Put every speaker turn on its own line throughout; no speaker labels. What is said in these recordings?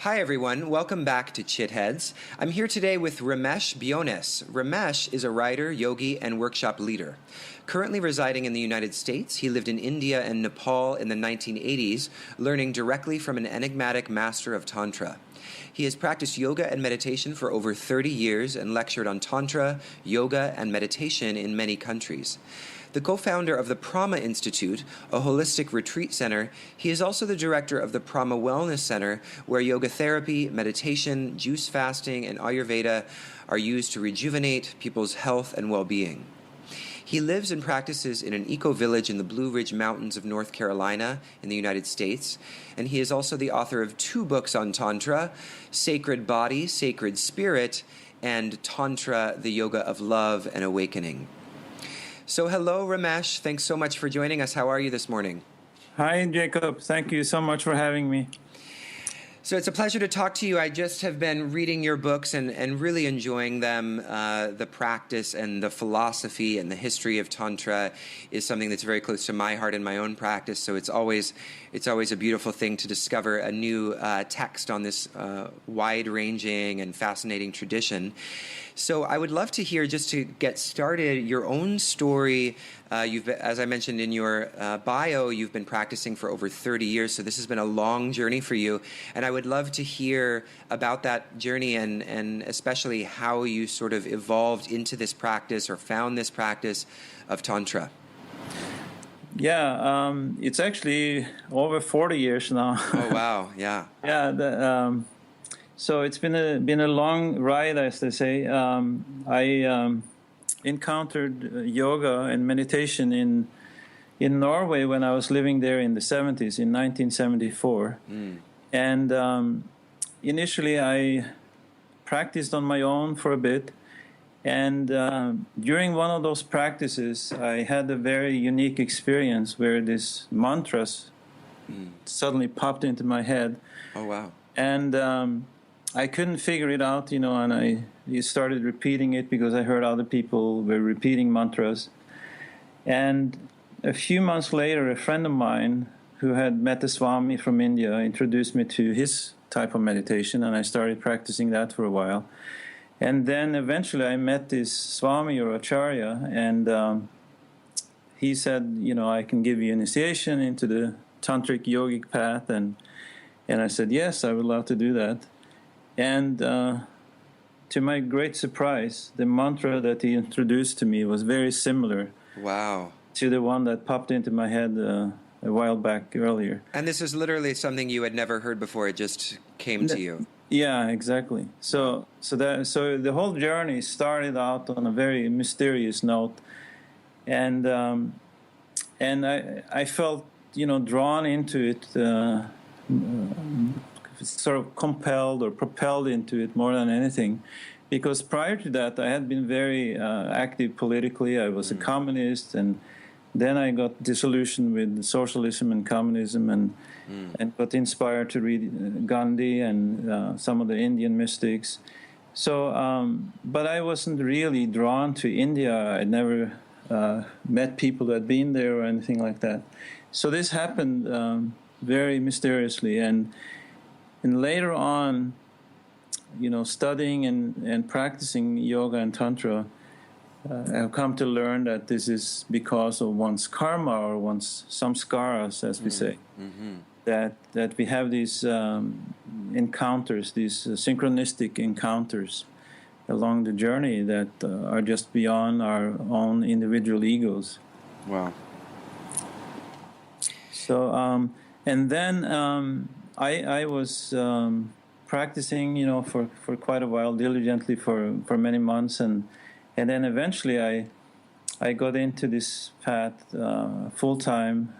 Hi everyone, welcome back to Chitheads. I'm here today with Ramesh Bjonnes. Ramesh is a writer, yogi, and workshop leader. Currently residing in the United States, he lived in India and Nepal in the 1980s, learning directly from an enigmatic master of Tantra. He has practiced yoga and meditation for over 30 years and lectured on Tantra, yoga, and meditation in many countries. The co-founder of the Prama Institute, a holistic retreat center, he is also the director of the Prama Wellness Center, where yoga therapy, meditation, juice fasting, and Ayurveda are used to rejuvenate people's health and well-being. He lives and practices in an eco-village in the Blue Ridge Mountains of North Carolina in the United States, and he is also the author of 2 books on Tantra, Sacred Body, Sacred Spirit, and Tantra, the Yoga of Love and Awakening. So hello, Ramesh. Thanks so much for joining us. How are you this morning?
Hi, Jacob. Thank you so much for having me.
So it's a pleasure to talk to you. I just have been reading your books and really enjoying them. The practice and the philosophy and the history of Tantra is something that's very close to my heart and my own practice. So it's always a beautiful thing to discover a new text on this wide-ranging and fascinating tradition. So I would love to hear, just to get started, your own story. As I mentioned in your bio, you've been practicing for over 30 years, so this has been a long journey for you. And I would love to hear about that journey and especially how you sort of evolved into this practice or found this practice of Tantra.
Yeah, it's actually over 40 years now.
Oh, wow, yeah.
Yeah, so it's been a long ride, as they say. I encountered yoga and meditation in Norway when I was living there in the 70s, in 1974. And initially I practiced on my own for a bit. And during one of those practices, I had a very unique experience where these mantras suddenly popped into my head.
Oh, wow.
And I couldn't figure it out, and I started repeating it because I heard other people were repeating mantras. And a few months later, a friend of mine who had met a Swami from India introduced me to his type of meditation, and I started practicing that for a while. And then eventually I met this Swami or Acharya, and he said, I can give you initiation into the Tantrik yogic path. And I said, yes, I would love to do that. And to my great surprise, the mantra that he introduced to me was very similar.
Wow.
To the one that popped into my head a while back earlier.
And this is literally something you had never heard before. It just came to you.
Yeah, exactly. So the whole journey started out on a very mysterious note, and I felt drawn into it, sort of compelled or propelled into it more than anything, because prior to that I had been very active politically. I was a communist, and then I got disillusioned with socialism and communism, and got inspired to read Gandhi and some of the Indian mystics. So, but I wasn't really drawn to India. I never met people that had been there or anything like that. So this happened very mysteriously, and later on, studying and practicing yoga and Tantra, I've come to learn that this is because of one's karma or one's samskaras, as we say. That we have these encounters, these synchronistic encounters along the journey that are just beyond our own individual egos.
Wow.
So, and then I was practicing, for quite a while, diligently for many months, and then eventually I got into this path full time,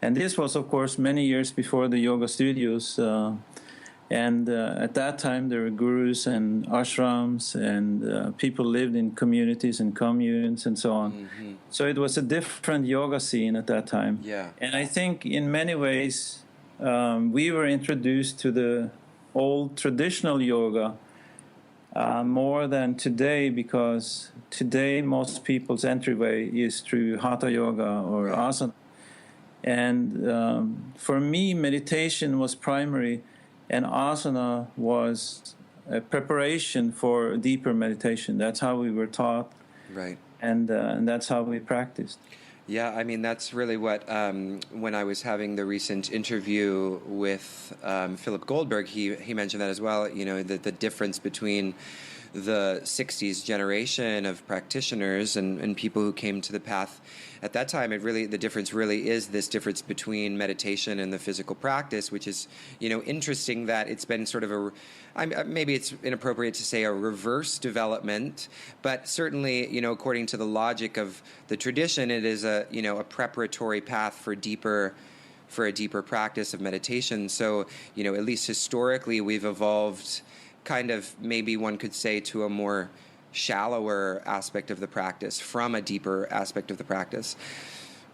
and this was, of course, many years before the yoga studios. And at that time, there were gurus and ashrams, and people lived in communities and communes and so on. So it was a different yoga scene at that time.
Yeah.
And I think in many ways, we were introduced to the old traditional yoga more than today, because today most people's entryway is through hatha yoga or asana. And for me, meditation was primary and asana was a preparation for deeper meditation. That's how we were taught,
Right.
And that's how we practiced.
Yeah, I mean, that's really what, when I was having the recent interview with Philip Goldberg, he mentioned that as well, you know, the difference between the 60s generation of practitioners and people who came to the path at that time. The difference really is this difference between meditation and the physical practice, which is, you know, interesting that it's been sort of maybe it's inappropriate to say a reverse development, but certainly, you know, according to the logic of the tradition, it is a preparatory path for a deeper practice of meditation. So, you know, at least historically, we've evolved kind of, maybe one could say, to a more shallower aspect of the practice from a deeper aspect of the practice.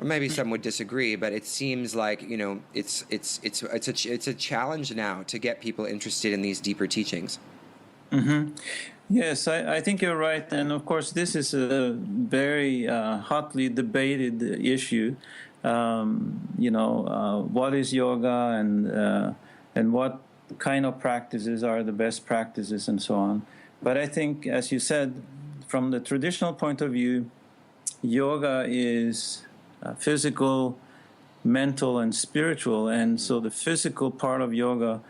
Or maybe some would disagree, but it seems like, you know, it's a challenge now to get people interested in these deeper teachings.
Mm-hmm. Yes, I think you're right, and of course this is a very hotly debated issue. What is yoga, and what kind of practices are the best practices, and so on. But I think, as you said, from the traditional point of view, yoga is physical, mental, and spiritual. And so the physical part of yoga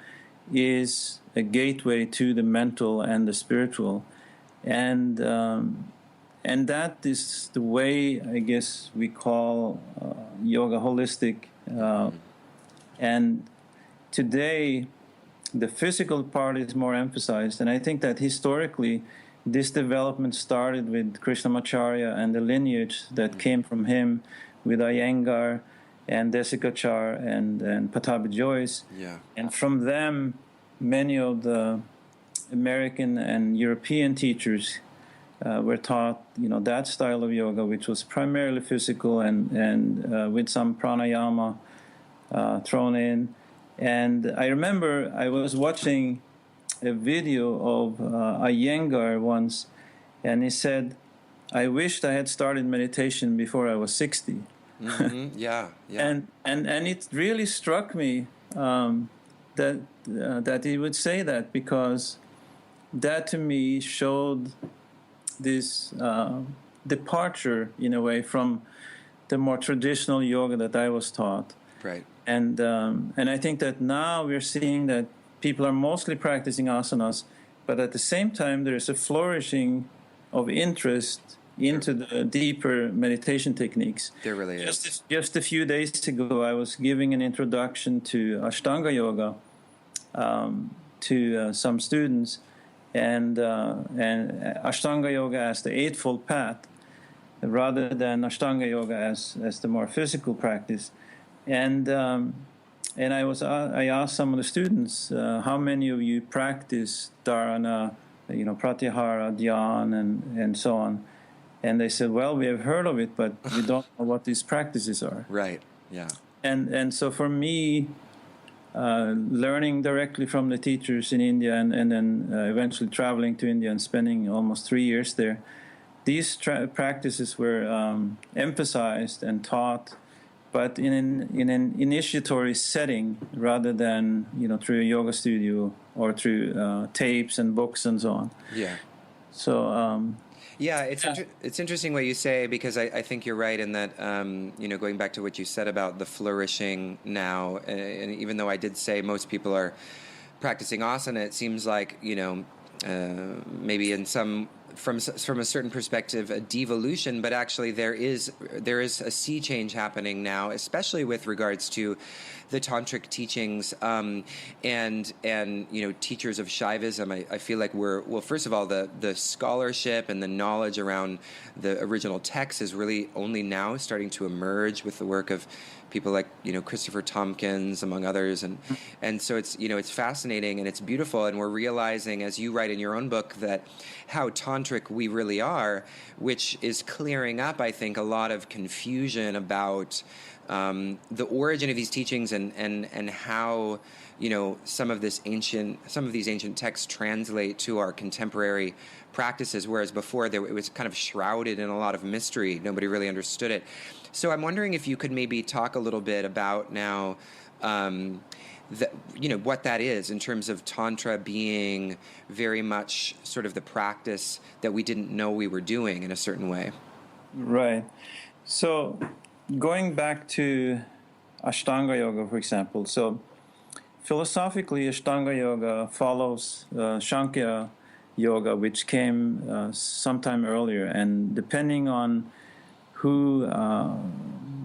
is a gateway to the mental and the spiritual. And that is the way, I guess, we call yoga holistic. And today, the physical part is more emphasized, and I think that historically this development started with Krishnamacharya and the lineage that came from him, with Iyengar and Desikachar and Pattabhi Jois.
Yeah.
And from them, many of the American and European teachers were taught, you know, that style of yoga, which was primarily physical and with some pranayama thrown in. And I remember I was watching a video of Iyengar once, and he said, "I wished I had started meditation before I was 60."
Mm-hmm. Yeah, yeah.
And it really struck me that he would say that, because that to me showed this departure, in a way, from the more traditional yoga that I was taught.
Right.
And I think that now we're seeing that people are mostly practicing asanas, but at the same time there's a flourishing of interest into the deeper meditation techniques.
There really is.
Just a few days ago, I was giving an introduction to Ashtanga yoga to some students, and Ashtanga yoga as the Eightfold Path, rather than Ashtanga yoga as the more physical practice. And I asked some of the students, how many of you practice dharana, pratyahara, dhyan, and so on. And they said, well, we have heard of it, but we don't know what these practices are.
Right, yeah.
And so for me, learning directly from the teachers in India and then eventually traveling to India and spending almost 3 years there, these practices were emphasized and taught, but in an initiatory setting rather than through a yoga studio or through tapes and books and so on.
Yeah.
So
yeah, it's interesting what you say, because I think you're right in that going back to what you said about the flourishing now, and even though I did say most people are practicing asana, it seems like maybe in from a certain perspective, a devolution, but actually there is a sea change happening now, especially with regards to the tantric teachings and teachers of Shaivism. I feel like first of all, the scholarship and the knowledge around the original text is really only now starting to emerge with the work of people like Christopher Tompkins, among others, and so it's fascinating and it's beautiful, and we're realizing, as you write in your own book, that how tantric we really are, which is clearing up, I think, a lot of confusion about the origin of these teachings and how some of these ancient texts translate to our contemporary practices, whereas before it was kind of shrouded in a lot of mystery. Nobody really understood it. So I'm wondering if you could maybe talk a little bit about now what that is in terms of Tantra being very much sort of the practice that we didn't know we were doing in a certain way.
Right. So going back to Ashtanga Yoga, for example, so philosophically, Ashtanga Yoga follows Sankhya Yoga, which came sometime earlier, and depending on who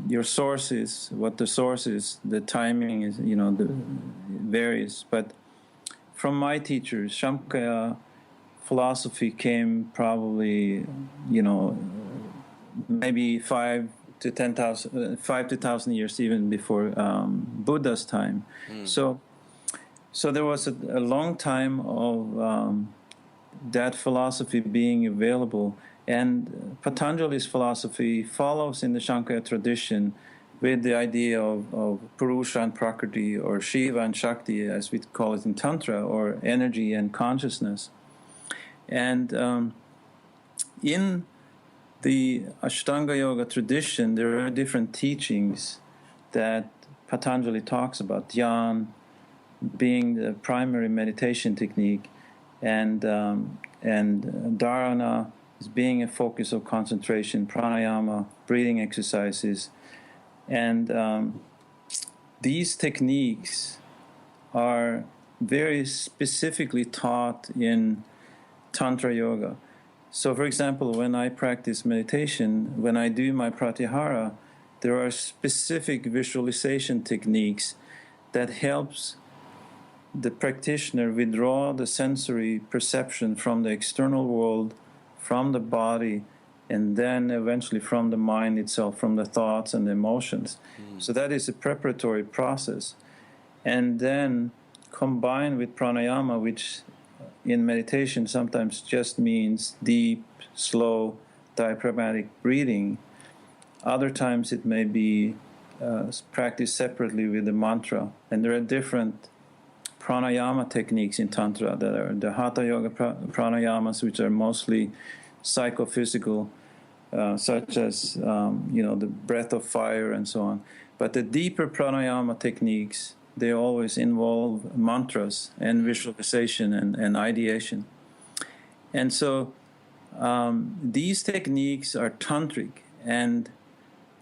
your source is, what the source is, the timing is, varies. But from my teachers, Sankhya philosophy came probably, maybe 5,000 years even before Buddha's time. So there was a long time of that philosophy being available. And Patanjali's philosophy follows in the Sankhya tradition with the idea of Purusha and Prakriti, or Shiva and Shakti, as we call it in Tantra, or energy and consciousness. And in the Ashtanga Yoga tradition, there are different teachings that Patanjali talks about. Dhyan being the primary meditation technique, and Dharana is being a focus of concentration, pranayama, breathing exercises. And these techniques are very specifically taught in Tantra Yoga. So, for example, when I practice meditation, when I do my pratyahara, there are specific visualization techniques that helps the practitioner withdraw the sensory perception from the external world, from the body, and then eventually from the mind itself, from the thoughts and the emotions. So that is a preparatory process. And then combined with pranayama, which in meditation sometimes just means deep, slow, diaphragmatic breathing. Other times it may be practiced separately with the mantra. And there are different pranayama techniques in Tantra that are the Hatha Yoga pranayamas, which are mostly psychophysical, such as the breath of fire and so on. But the deeper pranayama techniques, they always involve mantras and visualization and ideation. And so these techniques are tantric. And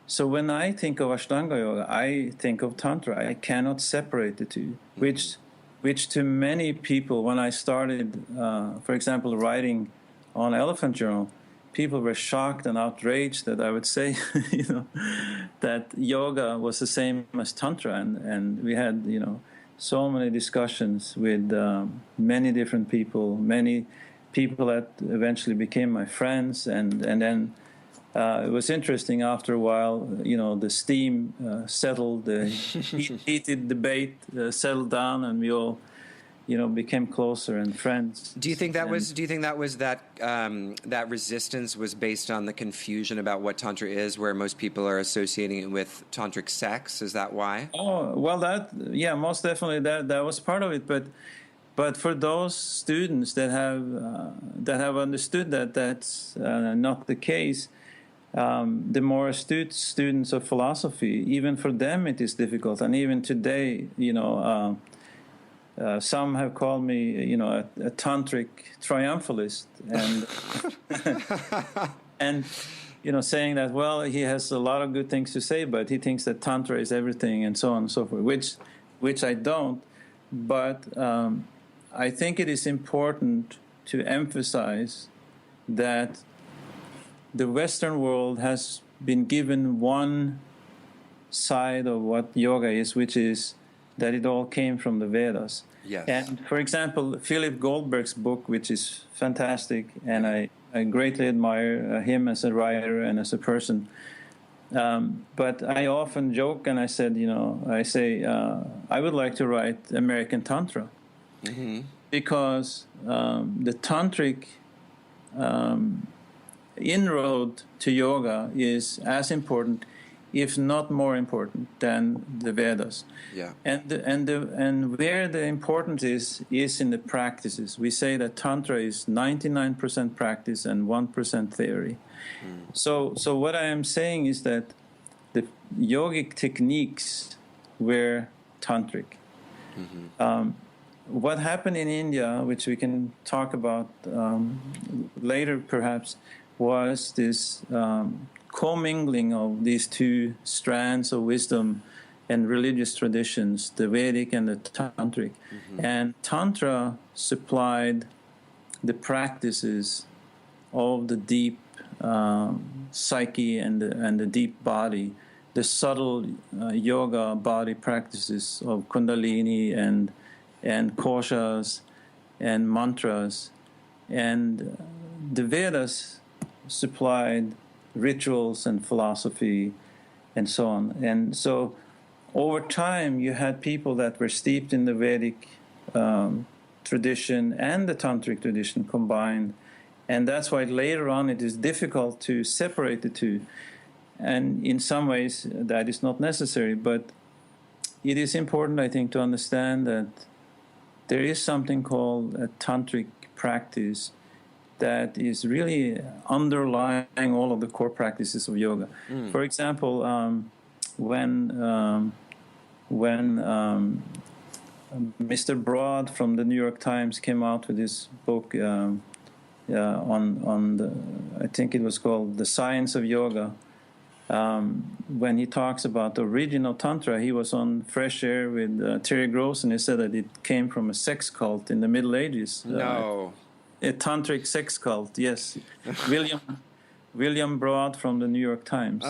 so when I think of Ashtanga Yoga, I think of Tantra. I cannot separate the two, which to many people, when I started, for example, writing on Elephant Journal, people were shocked and outraged that I would say, that yoga was the same as Tantra. And we had, so many discussions with many different people that eventually became my friends. And then it was interesting after a while, the steam settled, the heated debate settled down, and we all became closer and friends.
Do you think that that resistance was based on the confusion about what Tantra is, where most people are associating it with tantric sex? Is that why?
Oh, well, most definitely that was part of it. But for those students that have understood that that's not the case, the more astute students of philosophy, even for them it is difficult. And even today, some have called me, a tantric triumphalist, and saying that, well, he has a lot of good things to say, but he thinks that Tantra is everything, and so on and so forth, which I don't. But I think it is important to emphasize that the Western world has been given one side of what yoga is, which is that it all came from the Vedas.
Yes.
And for example, Philip Goldberg's book, which is fantastic, and I greatly admire him as a writer and as a person. But I often joke and I said, I would like to write American Tantra, because the tantric inroad to yoga is as important, if not more important, than the Vedas.
Yeah.
And where the importance is in the practices. We say that Tantra is 99% practice and 1% theory. So what I am saying is that the yogic techniques were tantric, What happened in India, which we can talk about later perhaps, was this commingling of these two strands of wisdom and religious traditions, the Vedic and the Tantric. And Tantra supplied the practices of the deep psyche and the deep body, the subtle yoga body practices of Kundalini and koshas and mantras. And the Vedas supplied rituals and philosophy and so on. And so over time, you had people that were steeped in the Vedic tradition and the Tantric tradition combined. And that's why later on it is difficult to separate the two. And in some ways, that is not necessary. But it is important, I think, to understand that there is something called a Tantric practice that is really underlying all of the core practices of yoga. For example, when Mr. Broad from the New York Times came out with this book on the, I think it was called The Science of Yoga, when he talks about the original Tantra, he was on Fresh Air with Terry Gross, and he said that it came from a sex cult in the Middle Ages.
No.
A Tantric sex cult, yes. William Broad from the New York Times.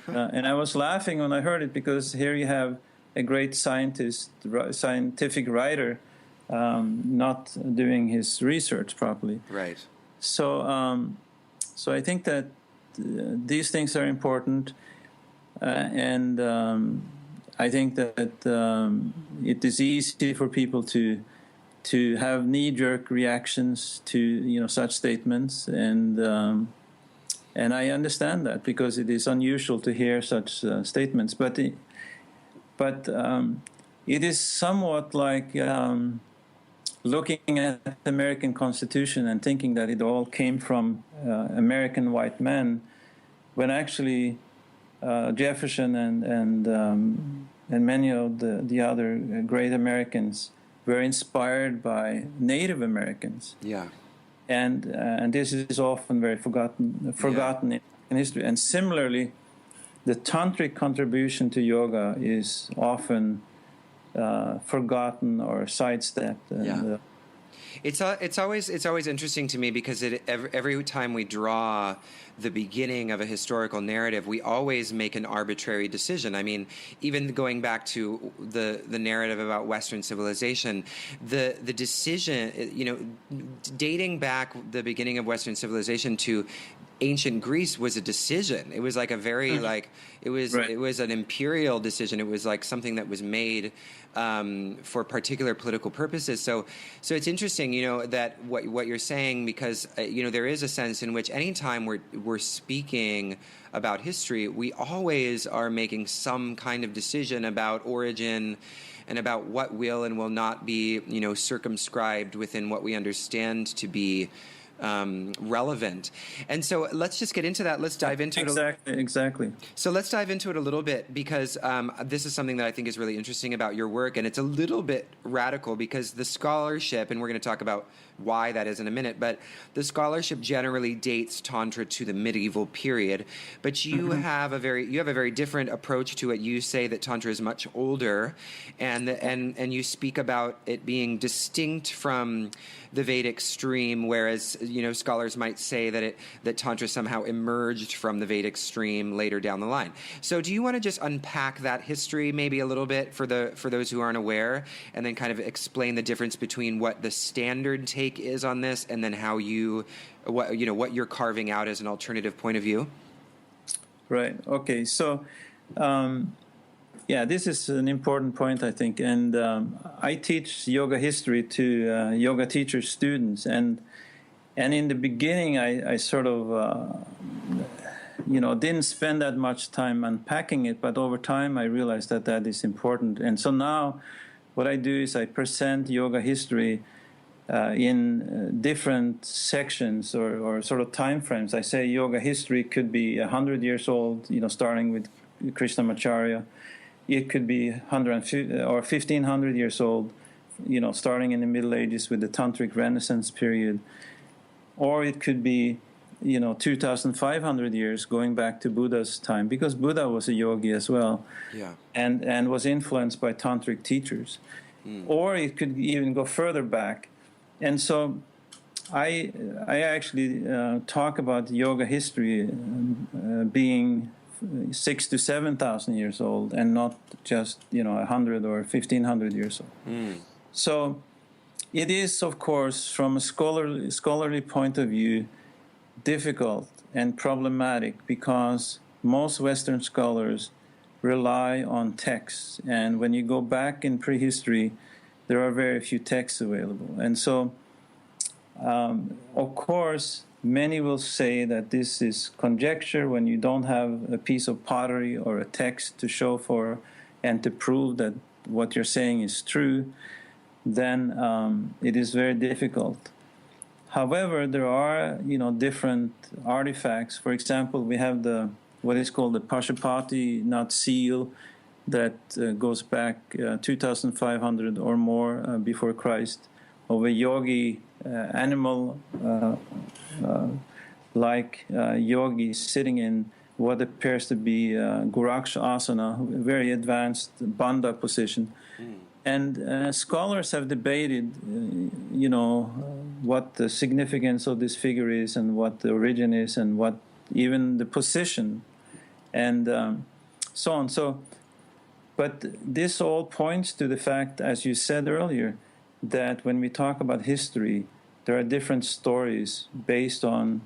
And I was laughing when I heard it, because here you have a great scientific writer not doing his research properly.
Right.
So I think that these things are important, and I think that it is easy for people to have knee-jerk reactions to such statements, and I understand that, because it is unusual to hear such statements. But it is somewhat like looking at the American Constitution and thinking that it all came from American white men, when actually Jefferson and many of the other great Americans were inspired by Native Americans.
Yeah.
And this is often very forgotten in history. And similarly, the Tantric contribution to yoga is often forgotten or sidestepped. And,
It's always interesting to me, because every time we draw the beginning of a historical narrative, we always make an arbitrary decision. I mean, even going back to the narrative about Western civilization, the decision, dating back the beginning of Western civilization to ancient Greece was a decision. It was like a very it was an imperial decision. It was like something that was made for particular political purposes. So it's interesting, that what you're saying, because there is a sense in which anytime we're speaking about history, we always are making some kind of decision about origin and about what will and will not be circumscribed within what we understand to be relevant. And so let's just get into that. Let's dive into it.
Exactly.
So let's dive into it a little bit, because this is something that I think is really interesting about your work, and it's a little bit radical, because the scholarship, and we're going to talk about why that is in a minute, but the scholarship generally dates Tantra to the medieval period, but you have a very different approach to it. You say that Tantra is much older, and you speak about it being distinct from the Vedic stream, whereas scholars might say that Tantra somehow emerged from the Vedic stream later down the line. So do you want to just unpack that history maybe a little bit for those who aren't aware, and then kind of explain the difference between what the standard take is on this, and then how what you're carving out as an alternative point of view? Right.
Okay. So this is an important point, I think, and I teach yoga history to yoga teacher students, and in the beginning I sort of didn't spend that much time unpacking it, but over time I realized that is important. And so now what I do is I present yoga history in different sections or sort of time frames. I say yoga history could be 100 years old, starting with Krishnamacharya. it could be 150 or 1500 years old, starting in the Middle Ages with the Tantric Renaissance period, or it could be 2,500 years going back to Buddha's time, because Buddha was a yogi as well, and was influenced by Tantric teachers. Or it could even go further back. And so I actually talk about yoga history being 6,000 to 7,000 years old, and not just 100 or 1,500 years old. So it is, of course, from a scholarly point of view, difficult and problematic, because most Western scholars rely on texts, and when you go back in prehistory, there are very few texts available. And so, of course, many will say that this is conjecture when you don't have a piece of pottery or a text to show for and to prove that what you're saying is true. Then it is very difficult. However, there are different artifacts. For example, we have what is called the Pashupati nut seal that goes back 2,500 or more before Christ, of a yogi animal like yogi sitting in what appears to be Guraksha asana, a very advanced bandha position. And scholars have debated, what the significance of this figure is, and what the origin is, and what even the position, and so on. So, but this all points to the fact, as you said earlier, that when we talk about history, there are different stories based on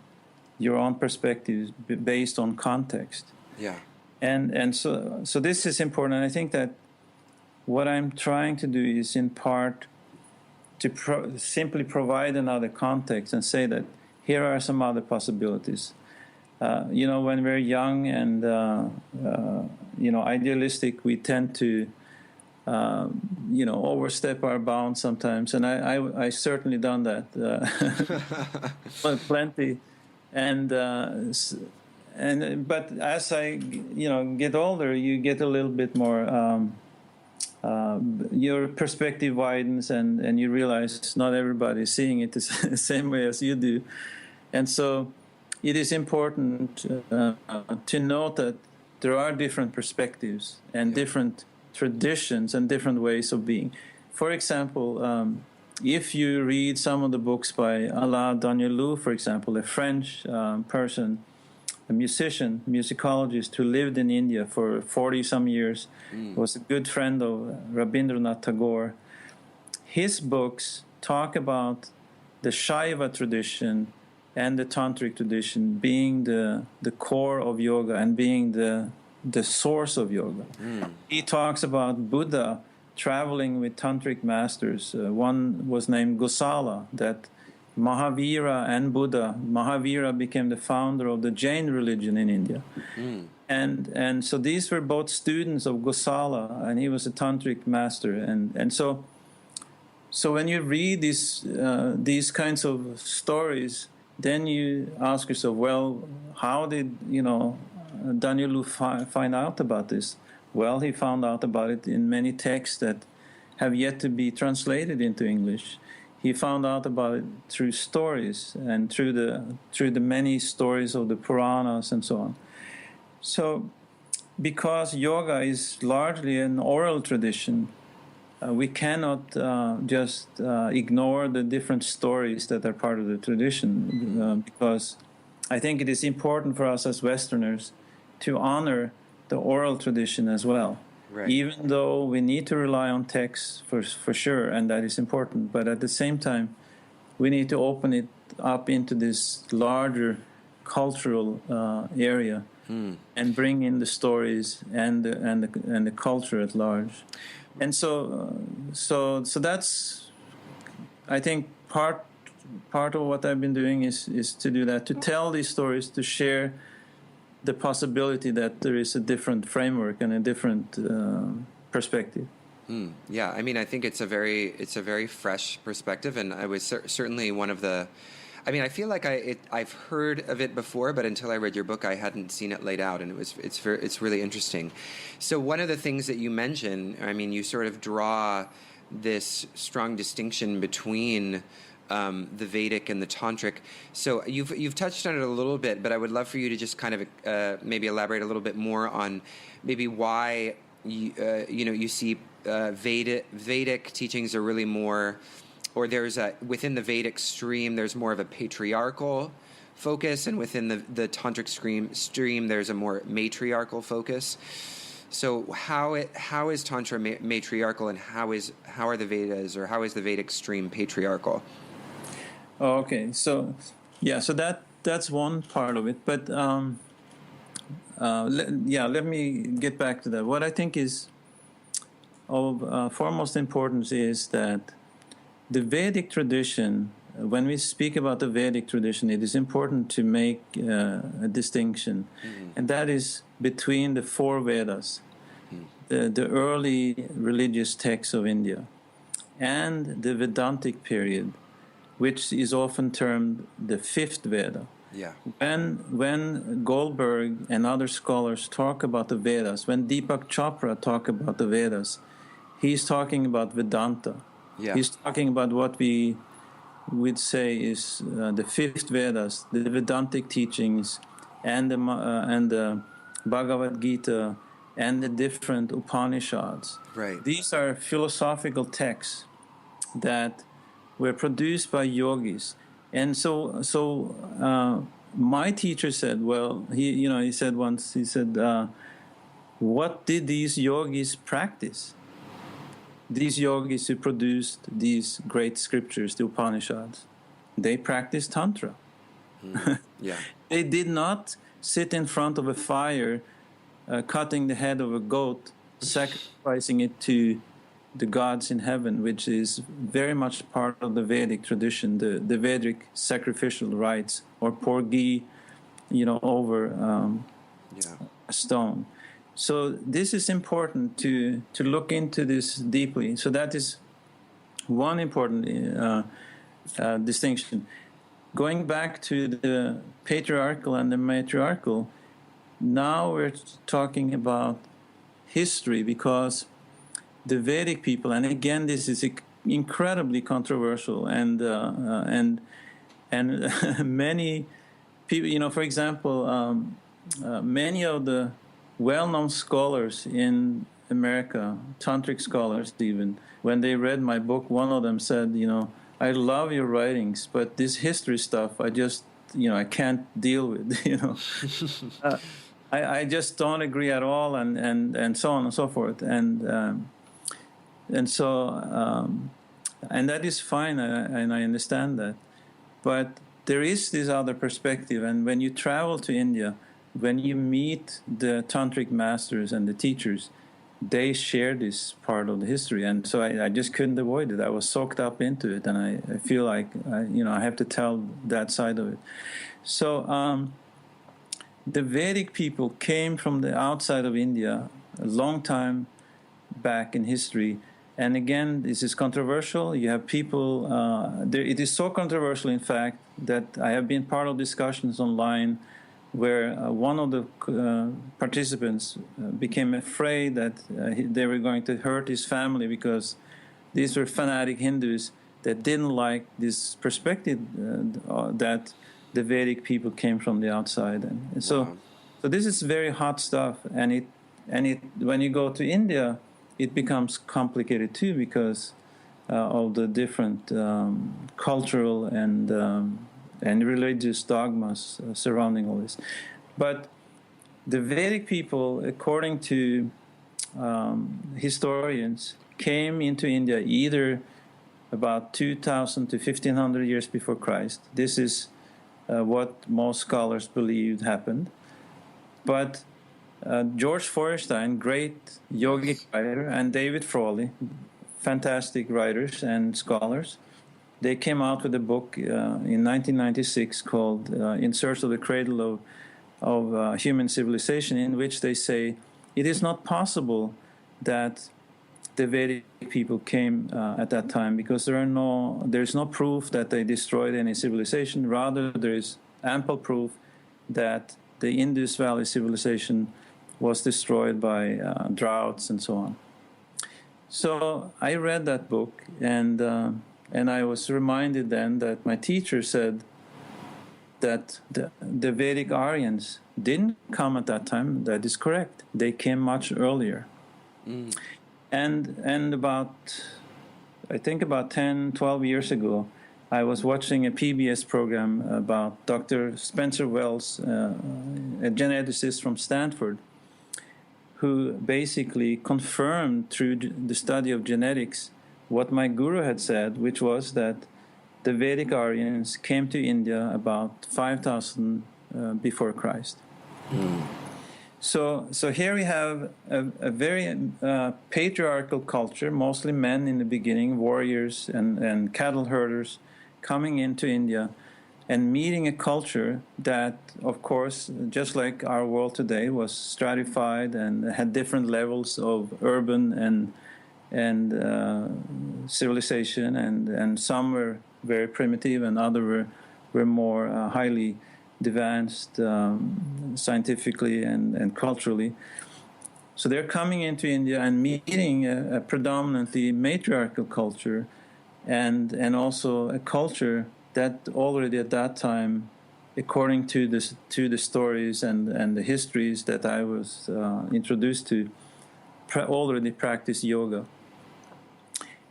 your own perspectives, based on context.
Yeah.
And so this is important. And I think that what I'm trying to do is, in part, to simply provide another context and say that here are some other possibilities. When we're young and idealistic, we tend to overstep our bounds sometimes, and I certainly done that, plenty. But as I get older, you get a little bit more. Your perspective widens, and you realize not everybody is seeing it the same way as you do. And so it is important to note that there are different perspectives and different traditions and different ways of being. For example, if you read some of the books by Alain Danielou, for example, a French person, a musician, musicologist who lived in India for 40-some years, was a good friend of Rabindranath Tagore. His books talk about the Shaiva tradition and the Tantric tradition being the core of yoga and being the source of yoga. He talks about Buddha traveling with Tantric masters. One was named Gosala, that Mahavira and Buddha. Mahavira became the founder of the Jain religion in India. And so these were both students of Gosala, and he was a Tantric master. And so when you read these kinds of stories, then you ask yourself, well, how did Danielou find out about this? Well, he found out about it in many texts that have yet to be translated into English. He found out about it through stories and through the many stories of the Puranas and so on. So, because yoga is largely an oral tradition, we cannot just ignore the different stories that are part of the tradition, because I think it is important for us as Westerners to honor the oral tradition as well. Right. Even though we need to rely on texts for sure, and that is important, but at the same time, we need to open it up into this larger cultural area and bring in the stories and the culture at large. And so that's, I think, part of what I've been doing is to do that, to tell these stories, to share the possibility that there is a different framework and a different perspective.
Yeah, I mean, I think it's a very fresh perspective, and I was certainly one of the I mean, I feel like I've heard of it before, but until I read your book, I hadn't seen it laid out, and it's really interesting. So one of the things that you mention, I mean, you sort of draw this strong distinction between the Vedic and the Tantric. So you've touched on it a little bit, but I would love for you to just kind of maybe elaborate a little bit more on maybe why you see Vedic teachings are really more, or there's within the Vedic stream there's more of a patriarchal focus, and within the Tantric stream there's a more matriarchal focus. So how is Tantra matriarchal, and how are the Vedas, or how is the Vedic stream patriarchal?
Oh, okay, so that's one part of it, but let me get back to that. What I think is of foremost importance is that the Vedic tradition, when we speak about the Vedic tradition, it is important to make a distinction, and that is between the four Vedas, the early religious texts of India, and the Vedantic period, which is often termed the fifth Veda.
Yeah.
When Goldberg and other scholars talk about the Vedas, when Deepak Chopra talk about the Vedas, he's talking about Vedanta.
Yeah.
He's talking about what we would say is the fifth Vedas, the Vedantic teachings, and the Bhagavad Gita, and the different Upanishads.
Right.
These are philosophical texts that were produced by yogis. And so my teacher said, well, he said once, what did these yogis practice? These yogis who produced these great scriptures, the Upanishads, they practiced Tantra.
Yeah.
They did not sit in front of a fire, cutting the head of a goat, sacrificing it to the gods in heaven, which is very much part of the Vedic tradition, the Vedic sacrificial rites, or pour ghee, over a stone. So this is important to look into this deeply. So that is one important distinction. Going back to the patriarchal and the matriarchal, now we're talking about history, because the Vedic people, and again, this is incredibly controversial, and many people, for example, many of the well-known scholars in America, Tantric scholars even, when they read my book, one of them said, I love your writings, but this history stuff, I just, I can't deal with, I just don't agree at all, and so on and so forth. And so, and that is fine, and I understand that. But there is this other perspective, and when you travel to India, when you meet the Tantric masters and the teachers, they share this part of the history. And so I just couldn't avoid it. I was soaked up into it, and I feel like, I have to tell that side of it. So the Vedic people came from the outside of India a long time back in history. And again, this is controversial. You have people, it is so controversial, in fact, that I have been part of discussions online where one of the participants became afraid that they were going to hurt his family, because these were fanatic Hindus that didn't like this perspective that the Vedic people came from the outside. And so,
wow.
So this is very hot stuff, and it when you go to India, it becomes complicated too, because of the different cultural and religious dogmas surrounding all this. But the Vedic people, according to historians, came into India either about 2,000 to 1,500 years before Christ. This is what most scholars believed happened. But George Feuerstein, great yogic writer, and David Frawley, fantastic writers and scholars, they came out with a book in 1996 called In Search of the Cradle of Human Civilization, in which they say it is not possible that the Vedic people came at that time, because there's no proof that they destroyed any civilization. Rather, there is ample proof that the Indus Valley civilization was destroyed by droughts and so on. So I read that book, and I was reminded then that my teacher said that the Vedic Aryans didn't come at that time. That is correct. They came much earlier. Mm. And I think about 10, 12 years ago, I was watching a PBS program about Dr. Spencer Wells, a geneticist from Stanford, who basically confirmed through the study of genetics what my guru had said, which was that the Vedic Aryans came to India about 5,000 before Christ. Mm. So here we have a very patriarchal culture, mostly men in the beginning, warriors and cattle herders, coming into India and meeting a culture that, of course, just like our world today, was stratified and had different levels of urban and civilization, and some were very primitive and others were more highly advanced scientifically and culturally. So they're coming into India and meeting a predominantly matriarchal culture, and also a culture that already at that time, according to the stories and the histories that I was introduced to, already practiced yoga.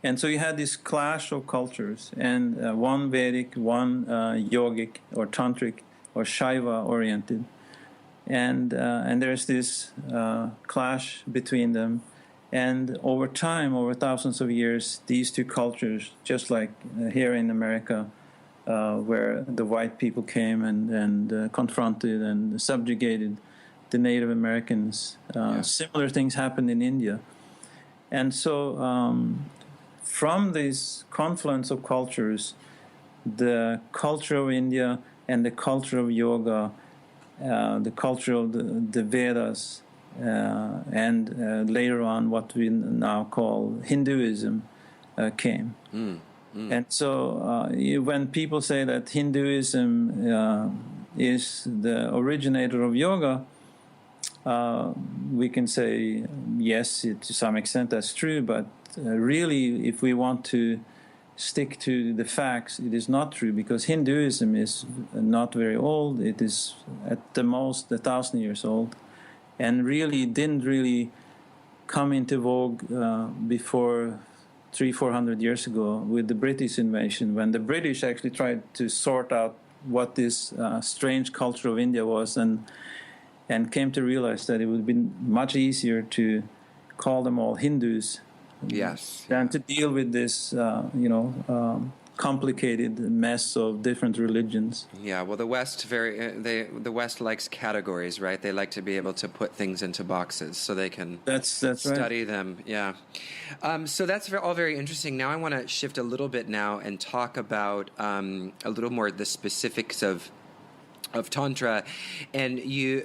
And so you had this clash of cultures, and one Vedic, one yogic or tantric or Shaiva oriented, and there's this clash between them. And over time, over thousands of years, these two cultures, just like here in America, where the white people came and confronted and subjugated the Native Americans, similar things happened in India. And so from this confluence of cultures, the culture of India and the culture of yoga, the culture of the Vedas, and later on what we now call Hinduism came. And so when people say that Hinduism is the originator of yoga, we can say yes, to some extent that's true, but really, if we want to stick to the facts, it is not true, because Hinduism is not very old. It is at the most 1,000 years old, and really didn't really come into vogue before 300-400 years ago with the British invasion, when the British actually tried to sort out what this strange culture of India was, and came to realize that it would be much easier to call them all Hindus.
Yes.
Than to deal with this, complicated mess of different religions.
Yeah. Well, the West the West likes categories, right? They like to be able to put things into boxes so they can study
right.
them. Yeah. So that's all very interesting. Now I want to shift a little bit now and talk about a little more the specifics of Tantra. And you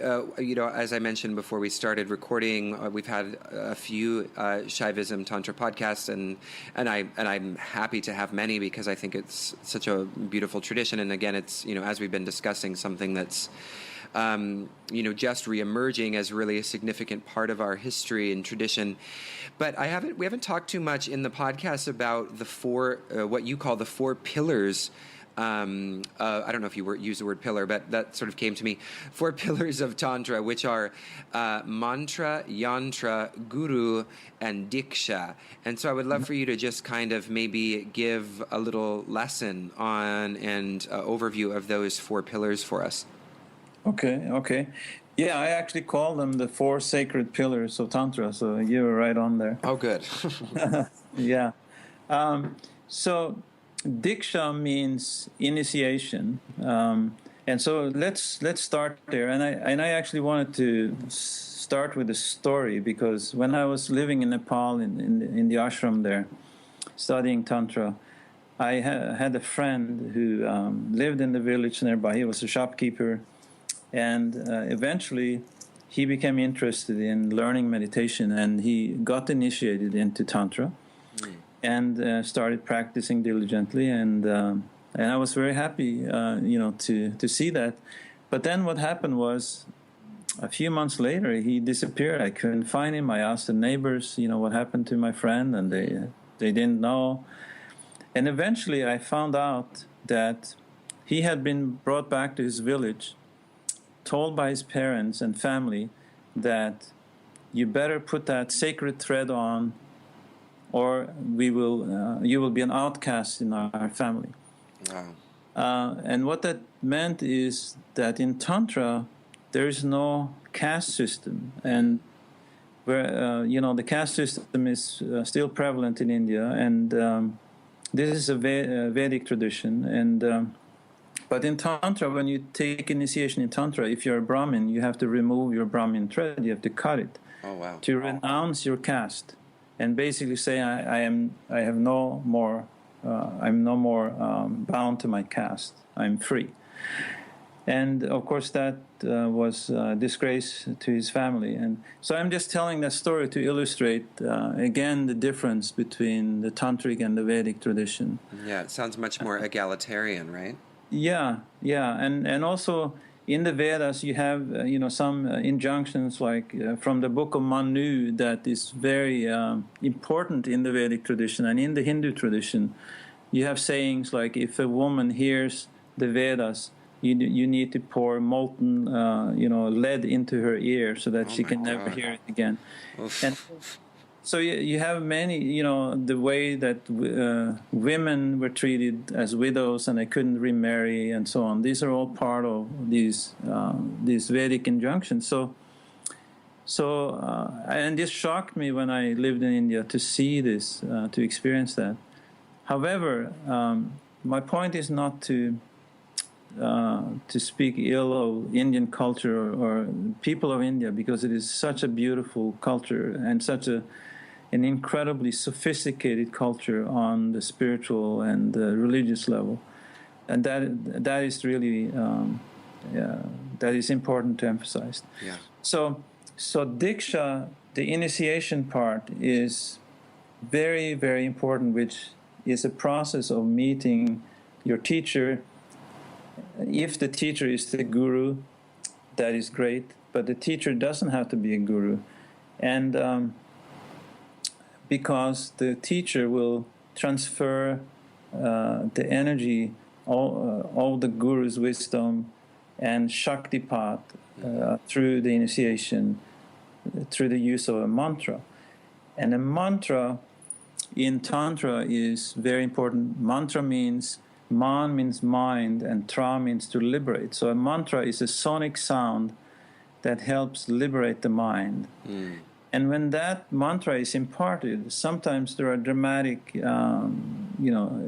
as I mentioned before we started recording, we've had a few Shaivism Tantra podcasts, and I'm happy to have many, because I think it's such a beautiful tradition. And again, it's, as we've been discussing, something that's just reemerging as really a significant part of our history and tradition. But we haven't talked too much in the podcast about the four, what you call the four pillars. I don't know if you use the word pillar, but that sort of came to me. 4 pillars of Tantra, which are mantra, yantra, guru, and diksha. And so I would love for you to just kind of maybe give a little lesson on and overview of those 4 pillars for us. Okay. Yeah, I actually call them the 4 sacred pillars of Tantra, so you were right on there. Oh, good.
Yeah. So Diksha means initiation, and so let's start there. And I actually wanted to start with a story, because when I was living in Nepal in the ashram there, studying Tantra, I had a friend who lived in the village nearby. He was a shopkeeper, and eventually he became interested in learning meditation, and he got initiated into Tantra and started practicing diligently. And I was very happy, to see that. But then what happened was, a few months later, he disappeared. I couldn't find him. I asked the neighbors, what happened to my friend, and they didn't know. And eventually I found out that he had been brought back to his village, told by his parents and family that you better put that sacred thread on, or you will be an outcast in our family. Wow. And what that meant is that in Tantra, there is no caste system, and where the caste system is still prevalent in India, and this is a Vedic tradition. And but in Tantra, when you take initiation in Tantra, if you're a Brahmin, you have to remove your Brahmin thread. You have to cut it.
Oh, wow.
To renounce your caste, and basically say, I'm no more bound to my caste. I'm free. And of course, that was a disgrace to his family. And so I'm just telling that story to illustrate, again, the difference between the Tantric and the Vedic tradition.
Yeah, it sounds much more egalitarian, right?
Yeah. And also in the Vedas, you have, some injunctions like from the book of Manu that is very important in the Vedic tradition. And in the Hindu tradition, you have sayings like, if a woman hears the Vedas, you need to pour molten, lead into her ear so that she can never hear it again. Oof. And so you have many, the way that women were treated as widows and they couldn't remarry and so on. These are all part of these Vedic injunctions. So and this shocked me when I lived in India to see this, to experience that. However, my point is not to speak ill of Indian culture or people of India, because it is such a beautiful culture and such an incredibly sophisticated culture on the spiritual and religious level, and that is really that is important to emphasize.
Yeah.
So Diksha, the initiation part, is very, very important, which is a process of meeting your teacher. If the teacher is the guru, that is great, but the teacher doesn't have to be a guru. And because the teacher will transfer the energy, all the guru's wisdom and Shaktipat through the initiation, through the use of a mantra. And a mantra in Tantra is very important. Mantra means, man means mind, and tra means to liberate. So a mantra is a sonic sound that helps liberate the mind. And when that mantra is imparted, sometimes there are dramatic,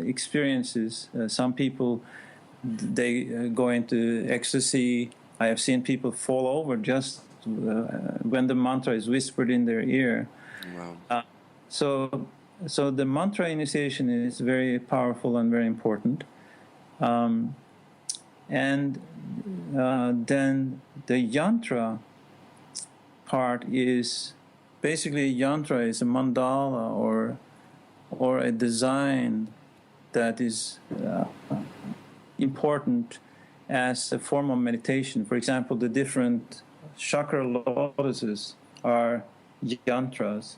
experiences. Some people, they go into ecstasy. I have seen people fall over just when the mantra is whispered in their ear. Wow. So the mantra initiation is very powerful and very important. And then the yantra part is basically, a yantra is a mandala or a design that is important as a form of meditation. For example, the different chakra lotuses are yantras.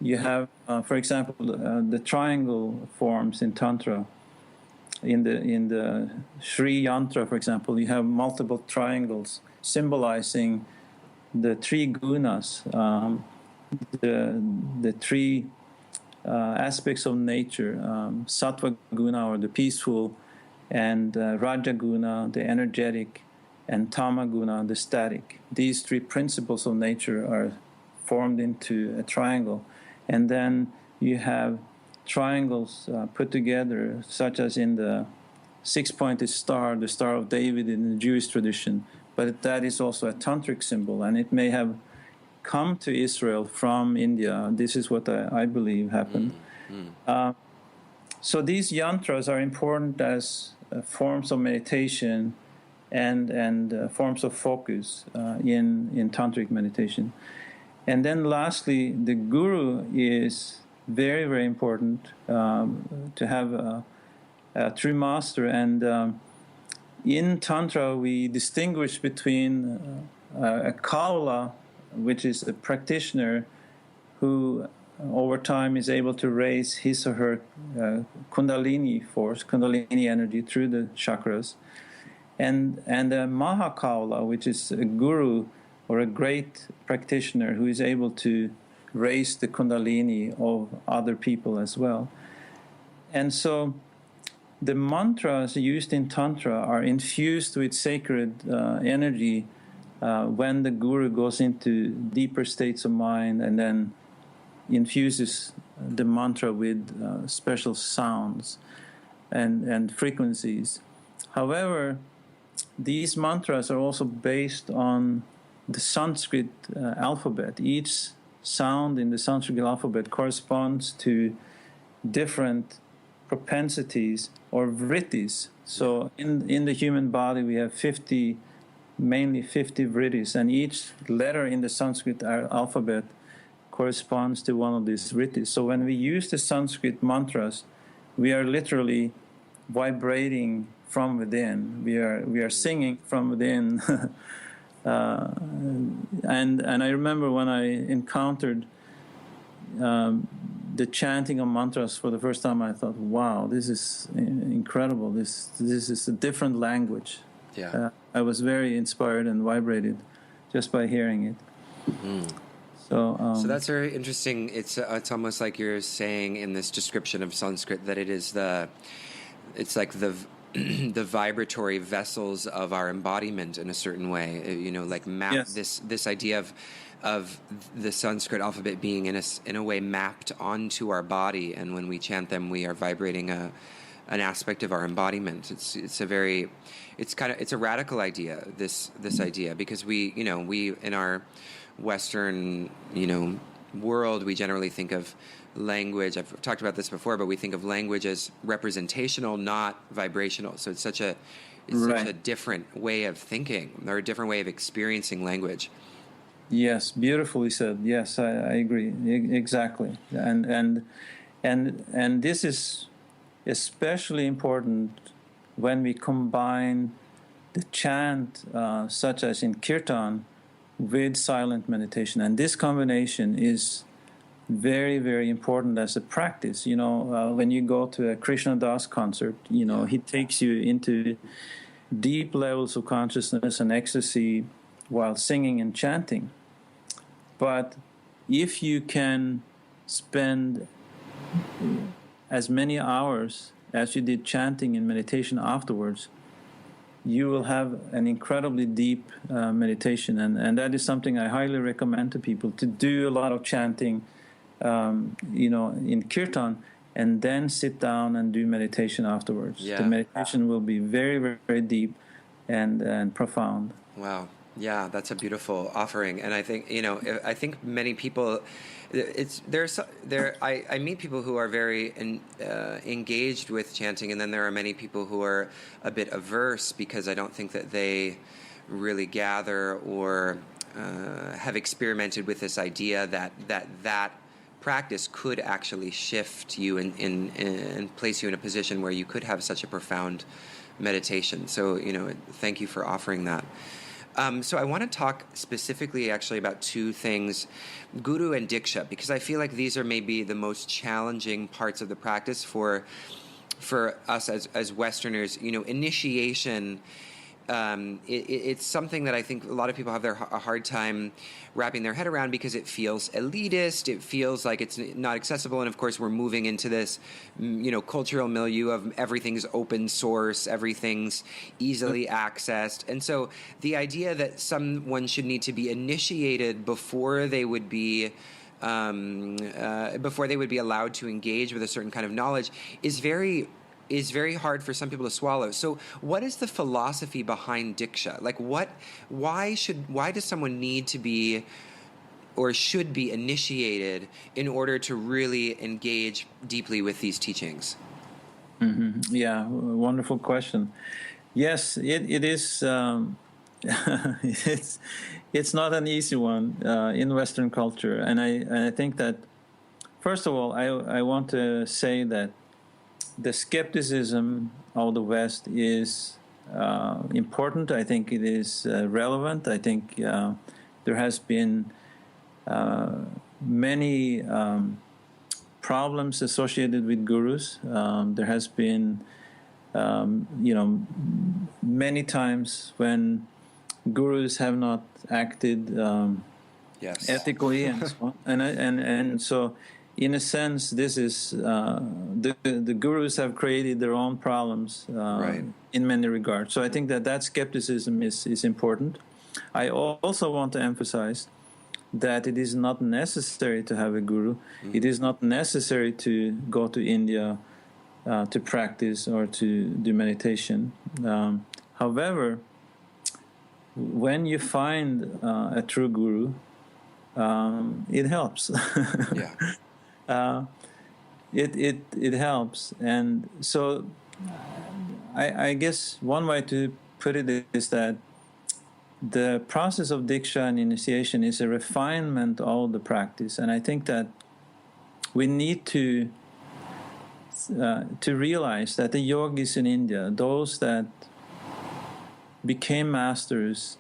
You have, for example, the triangle forms in Tantra. In the Sri Yantra, for example, you have multiple triangles symbolizing the three gunas, the three aspects of nature, Sattva guna, or the peaceful, and Raja guna, the energetic, and Tama guna, the static. These three principles of nature are formed into a triangle. And then you have triangles put together, such as in the six-pointed star, the Star of David in the Jewish tradition. But that is also a tantric symbol, and it may have come to Israel from India. This is what I believe happened. So these yantras are important as forms of meditation and forms of focus in tantric meditation. And then lastly, the guru is very, very important to have a true master. And in Tantra, we distinguish between a Kaula, which is a practitioner who over time is able to raise his or her Kundalini force, Kundalini energy through the chakras, and a Mahakaula, which is a guru or a great practitioner who is able to raise the Kundalini of other people as well. And so the mantras used in Tantra are infused with sacred energy when the guru goes into deeper states of mind and then infuses the mantra with special sounds and frequencies. However, these mantras are also based on the Sanskrit alphabet. Each sound in the Sanskrit alphabet corresponds to different propensities or vrittis. So in the human body we have mainly 50 vrittis, and each letter in the Sanskrit alphabet corresponds to one of these vrittis. So when we use the Sanskrit mantras, we are literally vibrating from within. We are singing from within. And I remember when I encountered the chanting of mantras for the first time, I thought, wow, this is incredible. This is a different language.
Yeah.
I was very inspired and vibrated just by hearing it.
Mm-hmm. So that's very interesting. It's almost like you're saying in this description of Sanskrit that it's like the vibratory vessels of our embodiment in a certain way. Like map. Yes. This idea of the Sanskrit alphabet being in a way mapped onto our body, and when we chant them, we are vibrating an aspect of our embodiment. It's a radical idea. This idea, because we in our Western world, we generally think of language. I've talked about this before, but we think of language as representational, not vibrational. So it's such a different way of thinking, or a different way of experiencing language.
Yes, beautifully said. Yes, I agree exactly. And this is especially important when we combine the chant, such as in kirtan, with silent meditation. And this combination is very, very important as a practice. When you go to a Krishna Das concert, he takes you into deep levels of consciousness and ecstasy while singing and chanting. But if you can spend as many hours as you did chanting and meditation afterwards, you will have an incredibly deep meditation. And that is something I highly recommend to people, to do a lot of chanting in kirtan, and then sit down and do meditation afterwards. Yeah. The meditation will be very, very, very deep and profound.
Wow. Yeah, that's a beautiful offering. And I think many people, I meet people who are very engaged with chanting, and then there are many people who are a bit averse because I don't think that they really gather or have experimented with this idea that practice could actually shift you and place you in a position where you could have such a profound meditation. So, thank you for offering that. So I want to talk specifically actually about two things, Guru and Diksha, because I feel like these are maybe the most challenging parts of the practice for us as Westerners. Initiation, it's something that I think a lot of people have a hard time wrapping their head around because it feels elitist. It feels like it's not accessible. And of course, we're moving into this, cultural milieu of everything's open source, everything's easily accessed. And so the idea that someone should need to be initiated before they would be allowed to engage with a certain kind of knowledge is very hard for some people to swallow. So what is the philosophy behind Diksha? Like why does someone need to be or should be initiated in order to really engage deeply with these teachings?
Mm-hmm. Yeah, wonderful question. Yes, it is. It's not an easy one in Western culture, and I think that first of all, I want to say that the skepticism of the West is important. I think it is relevant. I think there has been many problems associated with gurus. There has been, many times when gurus have not acted
Yes.
ethically and so on. And so, in a sense, this is the gurus have created their own problems
Right.
in many regards. So I think that skepticism is important. I also want to emphasize that it is not necessary to have a guru. It is not necessary to go to India to practice or to do meditation. However, when you find a true guru, it helps.
Yeah.
It helps, and so I guess one way to put it is that the process of diksha and initiation is a refinement of the practice, and I think that we need to realize that the yogis in India, those that became masters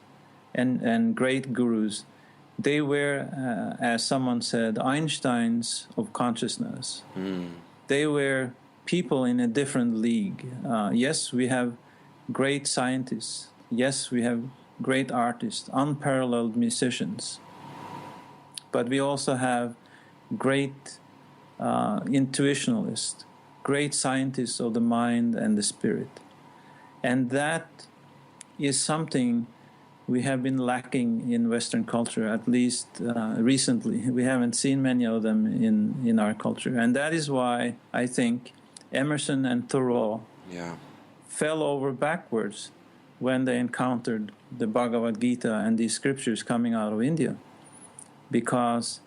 and great gurus, they were, as someone said, Einsteins of consciousness. They were people in a different league. Yes, we have great scientists. Yes, we have great artists, unparalleled musicians. But we also have great intuitionalists, great scientists of the mind and the spirit. And that is something we have been lacking in Western culture, at least recently. We haven't seen many of them in our culture. And that is why I think Emerson and Thoreau fell over backwards when they encountered the Bhagavad Gita and these scriptures coming out of India, because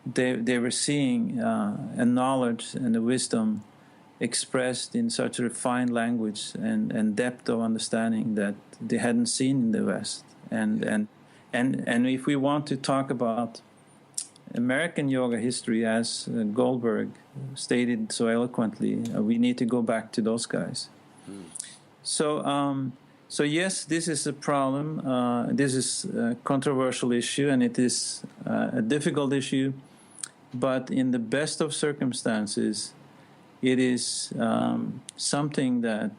they were seeing a knowledge and a wisdom expressed in such refined language and depth of understanding that they hadn't seen in the West. And if we want to talk about American yoga history, as Goldberg stated so eloquently, we need to go back to those guys. So yes, this is a problem. This is a controversial issue, and it is a difficult issue. But in the best of circumstances, it is something that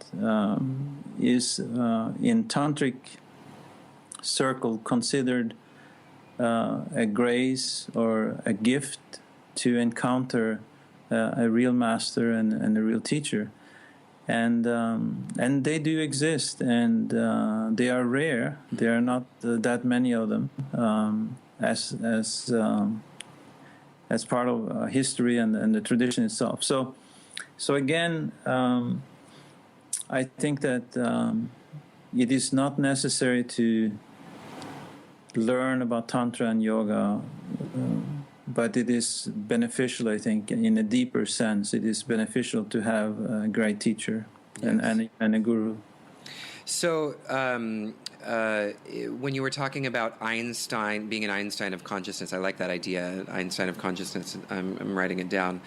is in Tantric circle considered a grace or a gift to encounter a real master and a real teacher. And they do exist, and they are rare. There are not that many of them as part of history and the tradition itself. So again, I think that it is not necessary to learn about Tantra and yoga, but it is beneficial, I think, in a deeper sense. It is beneficial to have a great teacher and a guru.
So when you were talking about Einstein, being an Einstein of consciousness, I like that idea, Einstein of consciousness. I'm writing it down.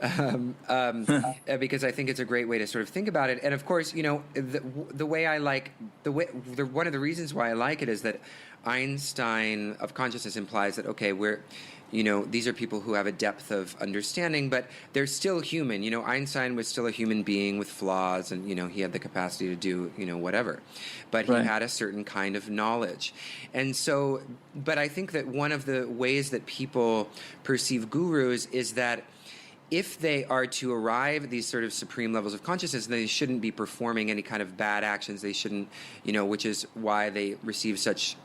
Because I think it's a great way to sort of think about it. And of course, the way I like one of the reasons why I like it is that Einstein of consciousness implies that, okay, these are people who have a depth of understanding, but they're still human. Einstein was still a human being with flaws, and he had the capacity to do whatever, but he had a certain kind of knowledge. And so, but I think that one of the ways that people perceive gurus is that if they are to arrive at these sort of supreme levels of consciousness, they shouldn't be performing any kind of bad actions. They shouldn't, which is why they receive such,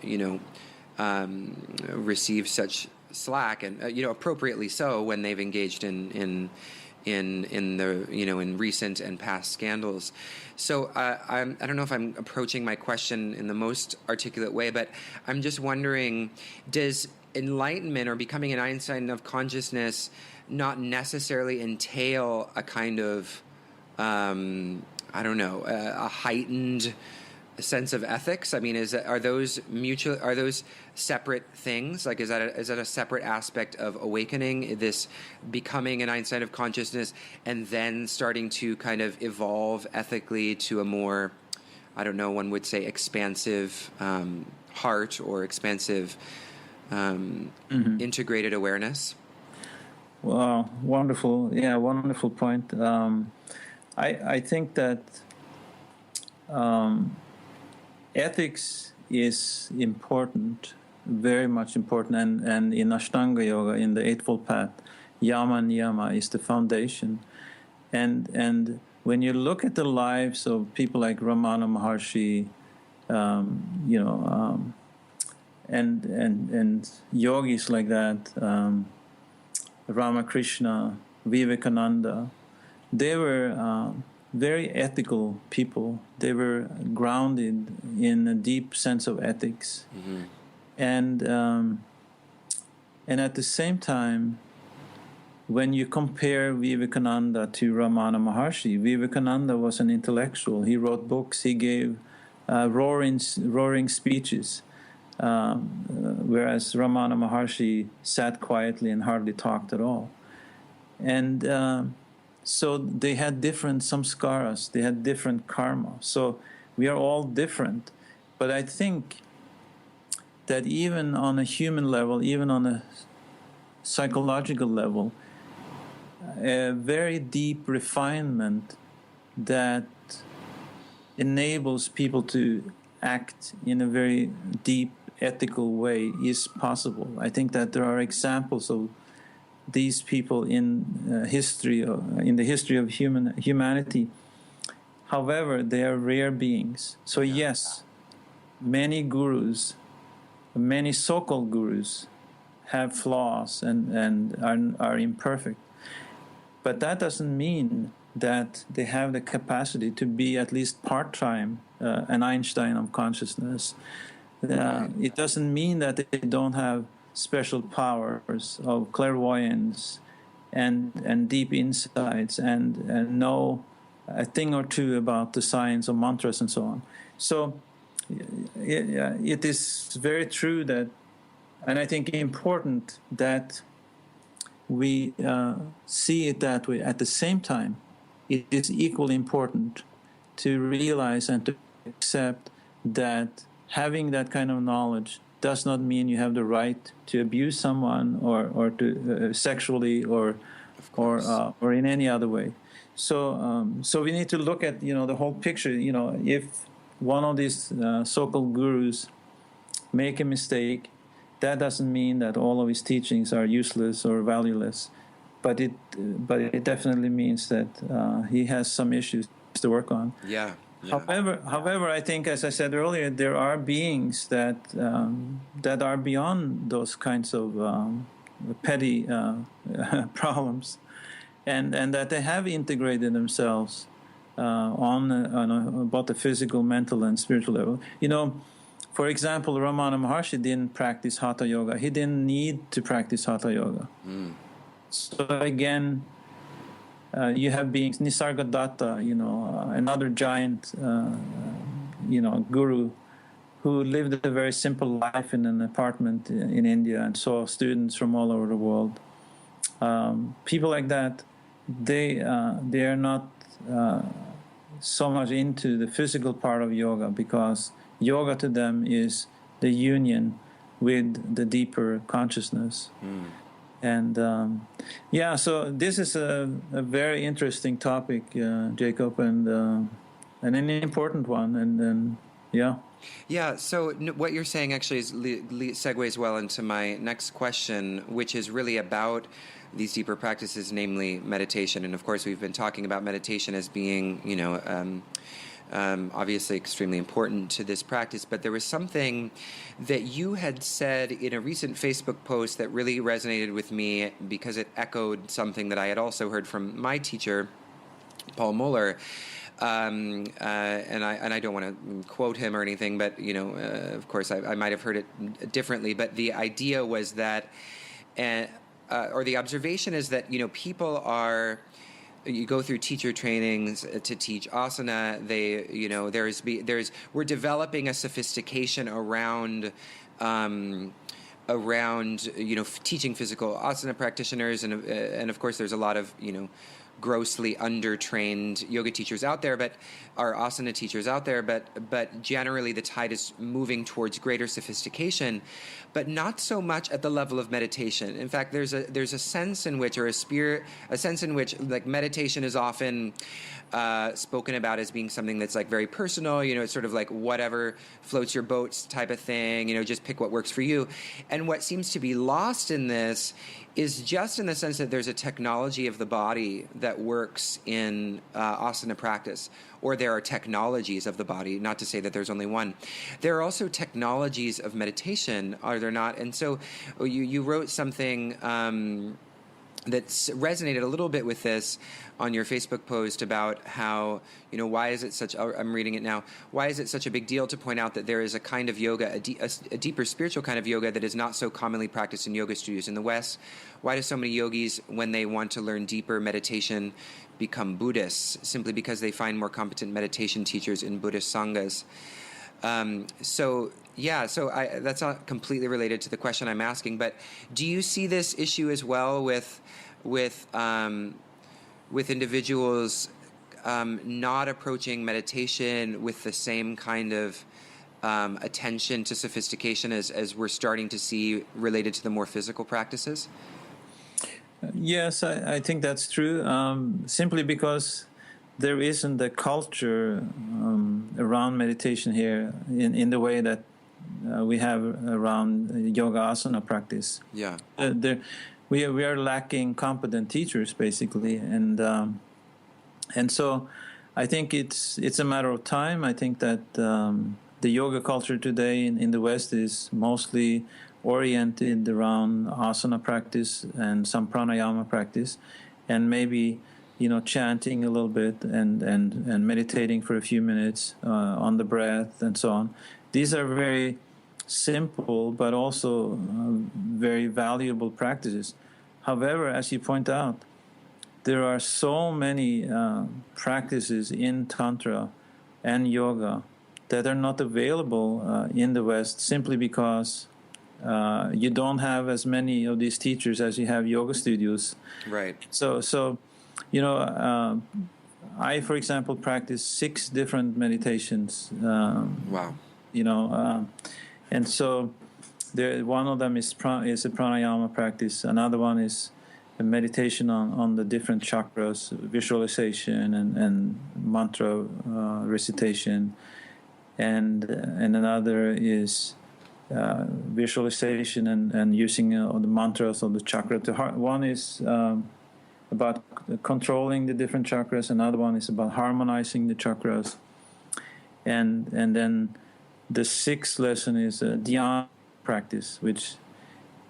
slack, and appropriately so, when they've engaged in recent and past scandals. So I don't know if I'm approaching my question in the most articulate way, but I'm just wondering, does enlightenment or becoming an Einstein of consciousness not necessarily entail a kind of I don't know, a heightened sense of ethics? I mean, are those mutual? Are those separate things? Like, is that a separate aspect of awakening, this becoming an Einstein of consciousness, and then starting to kind of evolve ethically to a more, I don't know, one would say expansive heart or expansive integrated awareness?
Wow, wonderful. Yeah, wonderful point. I think that ethics is important, very much important, and in Ashtanga Yoga, in the Eightfold Path, Yama Niyama is the foundation. And when you look at the lives of people like Ramana Maharshi, and yogis like that, Ramakrishna, Vivekananda, they were very ethical people. They were grounded in a deep sense of ethics, and at the same time, when you compare Vivekananda to Ramana Maharshi, Vivekananda was an intellectual. He wrote books. He gave roaring speeches, whereas Ramana Maharshi sat quietly and hardly talked at all. And so they had different samskaras, they had different karma. So we are all different. But I think that even on a human level, even on a psychological level, a very deep refinement that enables people to act in a very deep ethical way is possible. I think that there are examples of these people in history, in the history of humanity. However, they are rare beings. So yes, many gurus, many so-called gurus, have flaws and are imperfect. But that doesn't mean that they have the capacity to be at least part-time an Einstein of consciousness. It doesn't mean that they don't have special powers of clairvoyance and deep insights and know a thing or two about the science of mantras and so on. So it is very true that, and I think important that we see it that way. At the same time, it is equally important to realize and to accept that having that kind of knowledge does not mean you have the right to abuse someone or to sexually or in any other way. So we need to look at the whole picture. If one of these so-called gurus make a mistake, that doesn't mean that all of his teachings are useless or valueless, but it definitely means that he has some issues to work on.
Yeah.
However, I think, as I said earlier, there are beings that are beyond those kinds of petty problems, and that they have integrated themselves on both the physical, mental, and spiritual level. For example, Ramana Maharshi didn't practice Hatha Yoga. He didn't need to practice Hatha Yoga. So again, you have beings, Nisargadatta, another giant, guru who lived a very simple life in an apartment in India and saw students from all over the world. People like that, they are not so much into the physical part of yoga, because yoga to them is the union with the deeper consciousness. And so this is a very interesting topic, Jacob, and an important one. And
Yeah, so what you're saying actually segues well into my next question, which is really about these deeper practices, namely meditation. And of course, we've been talking about meditation as being, obviously extremely important to this practice, but there was something that you had said in a recent Facebook post that really resonated with me, because it echoed something that I had also heard from my teacher, Paul Moeller. And I don't want to quote him or anything, but of course I might have heard it differently. But the idea was that, or the observation is that people are you go through teacher trainings to teach asana. We're developing a sophistication around teaching physical asana practitioners, and of course there's a lot of grossly undertrained yoga teachers out there, but our asana teachers out there, but generally the tide is moving towards greater sophistication, but not so much at the level of meditation. In fact, there's a sense in which, or a sense in which, like, meditation is often spoken about as being something that's like very personal. It's sort of like whatever floats your boats type of thing. Just pick what works for you. And what seems to be lost in this is just in the sense that there's a technology of the body that works in asana practice, or there are technologies of the body, not to say that there's only one. There are also technologies of meditation, are there not? And so you wrote something that resonated a little bit with this on your Facebook post about how, why is it such, I'm reading it now, why is it such a big deal to point out that there is a kind of yoga, a deeper spiritual kind of yoga that is not so commonly practiced in yoga studios in the West? Why do so many yogis, when they want to learn deeper meditation, become Buddhists, simply because they find more competent meditation teachers in Buddhist sanghas? So that's not completely related to the question I'm asking, but do you see this issue as well with individuals not approaching meditation with the same kind of attention to sophistication as we're starting to see related to the more physical practices?
Yes, I think that's true. Simply because there isn't a culture around meditation here in the way that we have around yoga asana practice.
Yeah.
We are lacking competent teachers, basically, and so I think it's a matter of time. I think that the yoga culture today in the West is mostly oriented around asana practice and some pranayama practice, and maybe chanting a little bit and meditating for a few minutes on the breath and so on. These are very simple but also very valuable practices. However, as you point out, there are so many practices in Tantra and yoga that are not available in the West, simply because you don't have as many of these teachers as you have yoga studios.
Right.
So I, for example, practice 6 different meditations.
Wow.
And so one of them is a pranayama practice. Another one is a meditation on the different chakras, visualization and mantra recitation. And another is visualization and using the mantras of the chakra to heart. One is about controlling the different chakras. Another one is about harmonizing the chakras. And then the 6th lesson is a dhyana practice, which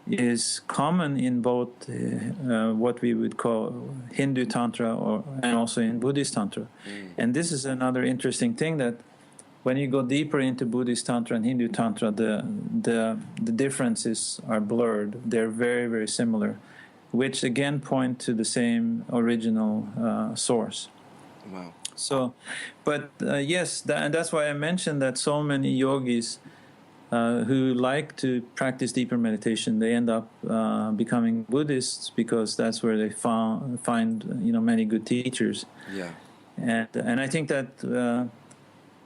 is common in both what we would call Hindu Tantra and also in Buddhist Tantra. And this is another interesting thing, that when you go deeper into Buddhist Tantra and Hindu Tantra, the differences are blurred. They're very, very similar, which again point to the same original source.
Wow.
So, but yes, and that's why I mentioned that so many yogis who like to practice deeper meditation, they end up becoming Buddhists, because that's where they find many good teachers.
Yeah.
And I think that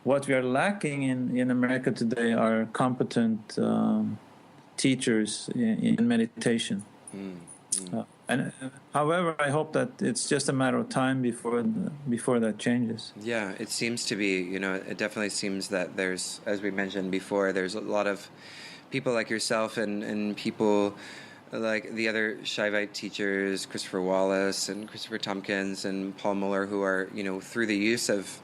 what we are lacking in America today are competent teachers in meditation. However, I hope that it's just a matter of time before that changes.
Yeah, it seems to be. It definitely seems that there's, as we mentioned before, there's a lot of people like yourself and people like the other Shaivite teachers, Christopher Wallace and Christopher Tompkins and Paul Muller, who are, through the use of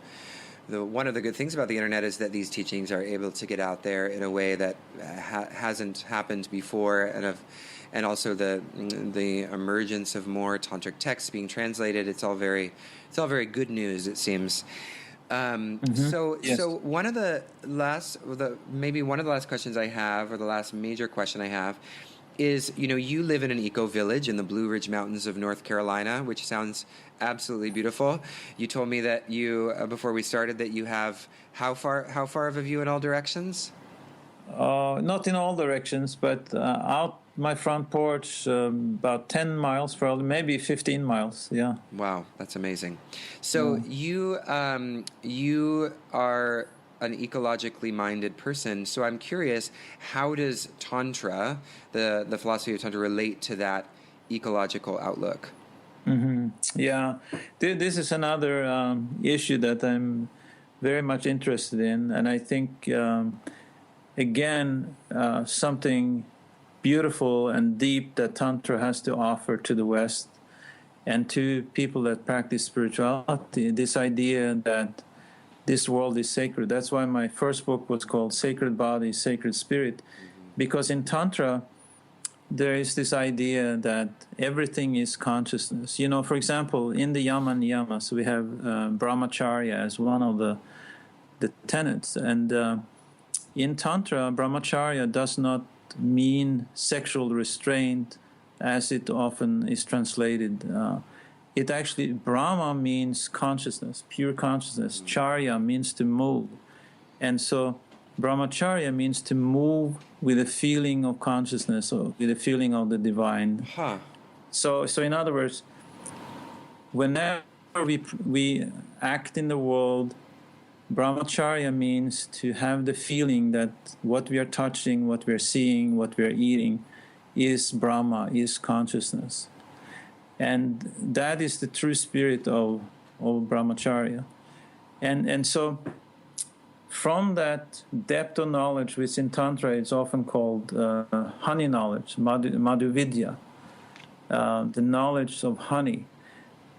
one of the good things about the internet is that these teachings are able to get out there in a way that hasn't happened before, and also the emergence of more tantric texts being translated. It's all very good news, it seems. So one of the last questions I have, or the last major question I have, is, you live in an eco-village in the Blue Ridge Mountains of North Carolina, which sounds absolutely beautiful. You told me that you, before we started, that you have how far of a view in all directions?
Not in all directions, but out my front porch, about 10 miles, probably, maybe 15 miles, yeah.
Wow, that's amazing. So you are an ecologically minded person. So I'm curious, how does Tantra, the philosophy of Tantra, relate to that ecological outlook?
Mm-hmm. Yeah, this is another issue that I'm very much interested in, and I think again something beautiful and deep that Tantra has to offer to the West and to people that practice spirituality. This idea that this world is sacred. That's why my first book was called Sacred Body, Sacred Spirit, because in Tantra there is this idea that everything is consciousness. For example, in the Yama Niyamas, we have Brahmacharya as one of the tenets. And in Tantra, Brahmacharya does not mean sexual restraint as it often is translated. It actually, Brahma means consciousness, pure consciousness. Charya means to move. And so Brahmacharya means to move with a feeling of consciousness or with a feeling of the divine.
Huh.
So in other words, whenever we act in the world, Brahmacharya means to have the feeling that what we are touching, what we are seeing, what we are eating is Brahma, is consciousness. And that is the true spirit of Brahmacharya. And so from that depth of knowledge, which in Tantra is often called honey knowledge, Madhu Vidya, the knowledge of honey,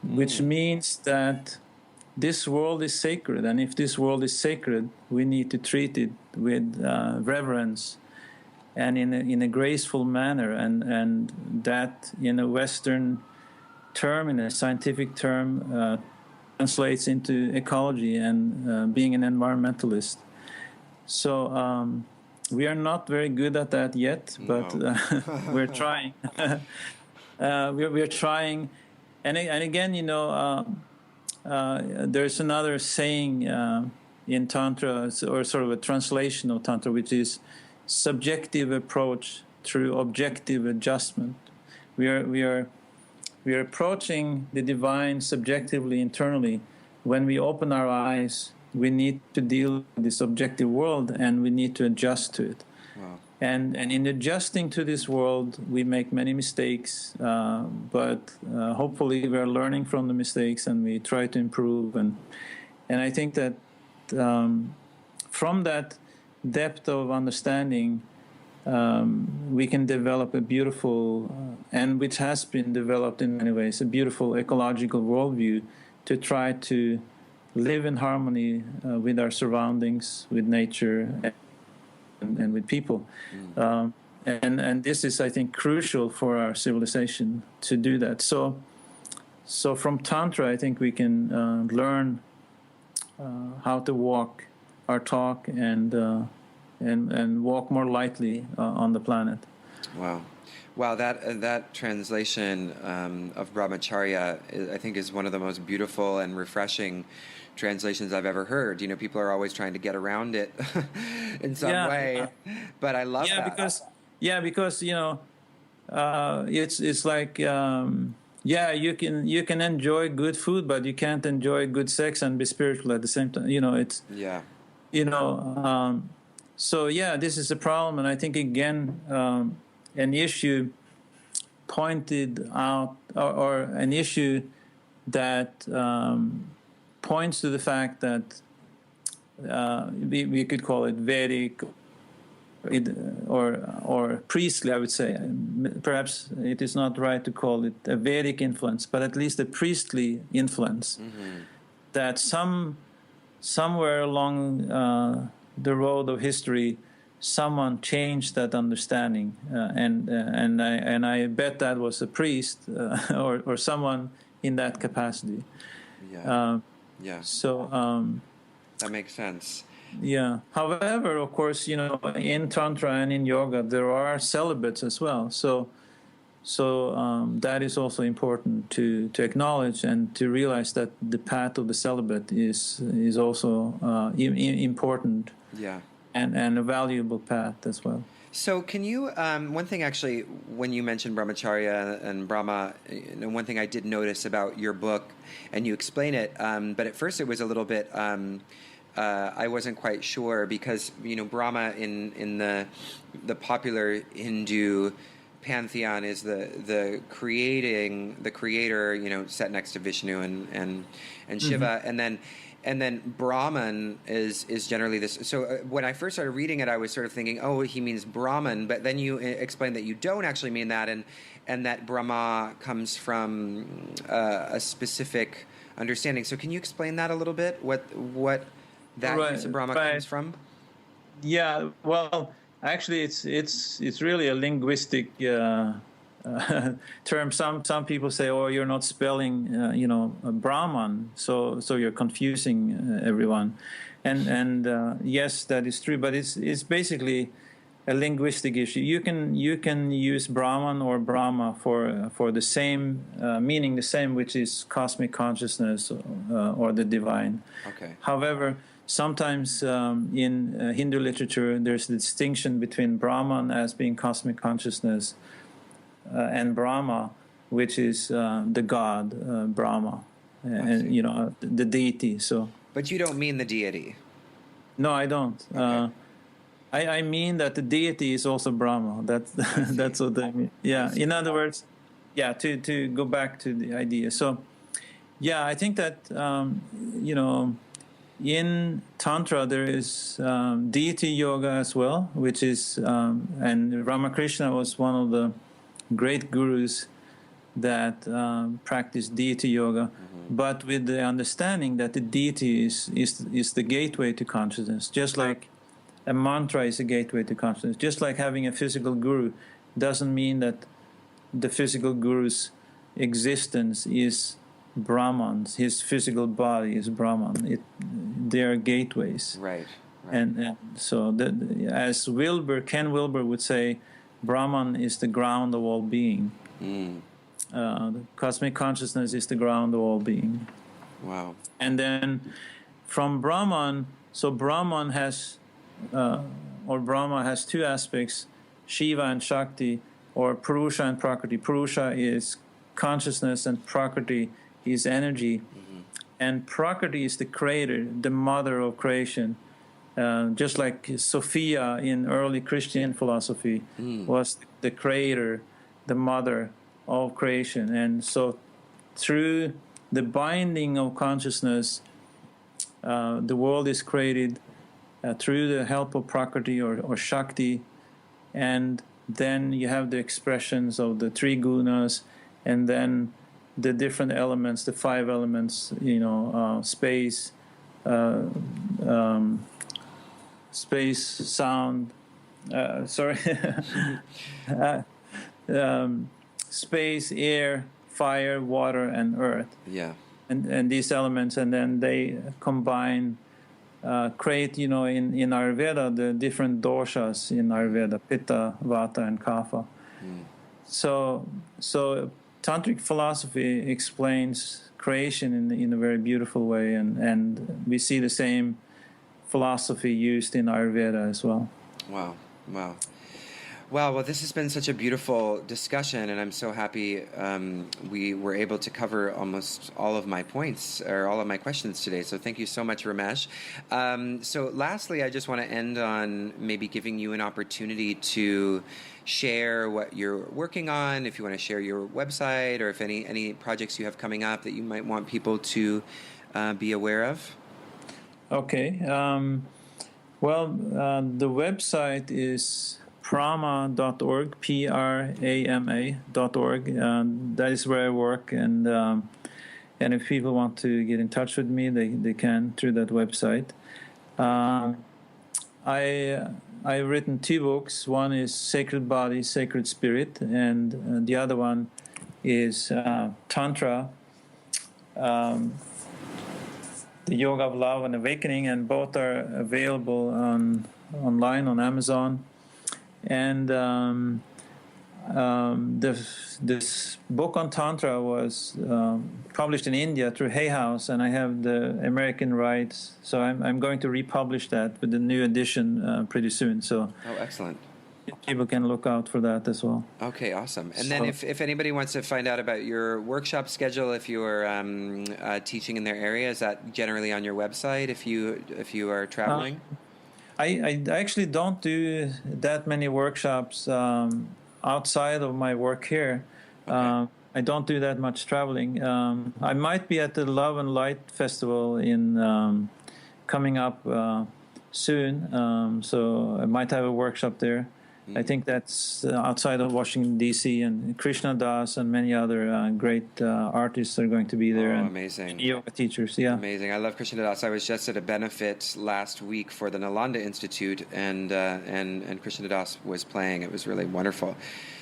which means that this world is sacred, and if this world is sacred, we need to treat it with reverence and in a graceful manner, and that in a Western term, in a scientific term, translates into ecology and being an environmentalist. So we are not very good at that yet, but we're trying. We're trying, and again, there's another saying in Tantra, or sort of a translation of Tantra, which is subjective approach through objective adjustment. We are approaching the divine subjectively, internally. When we open our eyes, we need to deal with this objective world, and we need to adjust to it.
Wow.
And in adjusting to this world, we make many mistakes, but hopefully we are learning from the mistakes, and we try to improve. And I think that from that depth of understanding, we can develop a beautiful, and which has been developed in many ways, a beautiful ecological worldview to try to live in harmony with our surroundings, with nature, and with people. And this is, I think, crucial for our civilization to do that. So from Tantra, I think we can learn how to walk our talk and walk more lightly on the planet. Wow,
that translation of Brahmacharya, I think, is one of the most beautiful and refreshing translations I've ever heard. People are always trying to get around it in some way, but I love that.
Because it's like you can enjoy good food, but you can't enjoy good sex and be spiritual at the same time. So this is a problem, and I think again an issue pointed out, or an issue that points to the fact that we could call it Vedic or priestly, I would say. Perhaps it is not right to call it a Vedic influence, but at least a priestly influence. That somewhere along the road of history, someone changed that understanding, and I bet that was a priest or someone in that capacity.
So that makes sense.
Yeah. However, of course, in Tantra and in yoga, there are celibates as well. So that is also important to acknowledge and to realize that the path of the celibate is also important.
Yeah.
And a valuable path as well.
So can you, one thing actually, when you mentioned brahmacharya and Brahma, one thing I did notice about your book, and you explain it, but at first it was a little bit, I wasn't quite sure because, Brahma in the popular Hindu pantheon is the creator, set next to Vishnu and Shiva,
Mm-hmm.
and then Brahman is generally this. So when I first started reading it, I was sort of thinking, oh, he means Brahman, but then you explained that you don't actually mean that, and that Brahma comes from a specific understanding. So can you explain that a little bit? What that use of Brahma comes from?
Yeah. Well, actually, it's really a linguistic term. Some people say, "Oh, you're not spelling, Brahman," so you're confusing everyone. And yes, that is true. But it's basically a linguistic issue. You can use Brahman or Brahma for the same meaning, the same, which is cosmic consciousness or the divine.
Okay.
However, sometimes in Hindu literature, there's a distinction between Brahman as being cosmic consciousness and Brahma, which is the god Brahma, and the deity. So.
But you don't mean the deity.
No, I don't.
Okay.
I mean that the deity is also Brahma. That's what I mean. Yeah. In other words, yeah. To go back to the idea. So, yeah, I think that in Tantra there is deity yoga as well, which is and Ramakrishna was one of the great gurus that practiced deity yoga, but with the understanding that the deity is the gateway to consciousness, just like a mantra is a gateway to consciousness. Just like having a physical guru doesn't mean that the physical guru's existence is Brahman. His physical body is Brahman. They are gateways.
Right.
And so, as Ken Wilber would say, Brahman is the ground of all being. The cosmic consciousness is the ground of all being.
Wow.
And then from Brahman, so Brahman has Brahma has two aspects, Shiva and Shakti, or Purusha and Prakriti. Purusha is consciousness and Prakriti is energy. And Prakriti is the creator, the mother of creation. Just like Sophia in early Christian philosophy was the creator, the mother of creation. And so through the binding of consciousness, the world is created through the help of Prakriti or Shakti, and then you have the expressions of the three gunas, and then the different elements, the five elements, space, sound, space, air, fire, water, and earth.
Yeah.
And these elements, and then they combine, create, in Ayurveda, the different doshas in Ayurveda, Pitta, Vata, and Kapha. So Tantric philosophy explains creation in a very beautiful way, and we see the same philosophy used in Ayurveda as well.
Wow. Well, this has been such a beautiful discussion, and I'm so happy we were able to cover almost all of my points, or all of my questions today. So thank you so much, Ramesh. So lastly, I just want to end on maybe giving you an opportunity to share what you're working on, if you want to share your website, or if any projects you have coming up that you might want people to be aware of.
Okay. The website is prama.org, prama.org. That is where I work, and if people want to get in touch with me, they can through that website. I've written 2 books. One is Sacred Body, Sacred Spirit, and the other one is Tantra. the Yoga of Love and Awakening, and both are available online on Amazon. And this book on Tantra was published in India through Hay House, and I have the American rights, so I'm going to republish that with the new edition pretty soon. So,
oh, excellent.
People can look out for that as well.
Okay, awesome. And then if anybody wants to find out about your workshop schedule, if you are teaching in their area, is that generally on your website if you are traveling?
I actually don't do that many workshops outside of my work here. Okay. I don't do that much traveling. I might be at the Love and Light Festival in coming up soon, so I might have a workshop there. I think that's outside of Washington, D.C., and Krishna Das and many other great artists are going to be there.
Oh,
and
amazing.
Yoga teachers, yeah.
Amazing. I love Krishna Das. I was just at a benefit last week for the Nalanda Institute, and Krishna Das was playing. It was really wonderful.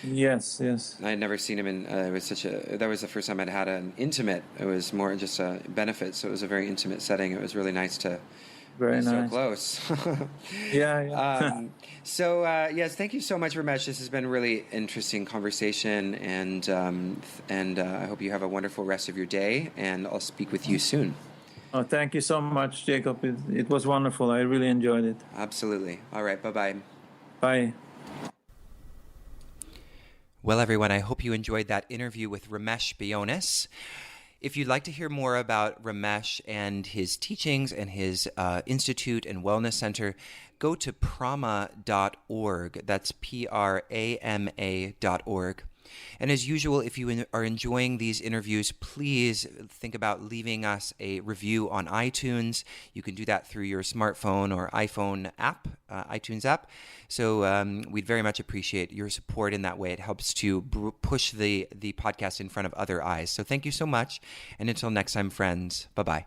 Yes, yes.
I had never seen him in, it was that was the first time I'd had an intimate, it was more just a benefit, so it was a very intimate setting. It was really nice to
Very nice.
So close.
Yeah.
So yes, thank you so much, Ramesh. This has been a really interesting conversation, and I hope you have a wonderful rest of your day. And I'll speak with you soon.
Oh, thank you so much, Jacob. It was wonderful. I really enjoyed it.
Absolutely. All right. Bye-bye.
Bye.
Well, everyone, I hope you enjoyed that interview with Ramesh Bjonnes. If you'd like to hear more about Ramesh and his teachings and his institute and wellness center, go to prama.org. That's prama.org. And as usual, if you are enjoying these interviews, please think about leaving us a review on iTunes. You can do that through your smartphone or iPhone app, iTunes app. So we'd very much appreciate your support in that way. It helps to push the podcast in front of other eyes. So thank you so much. And until next time, friends, bye-bye.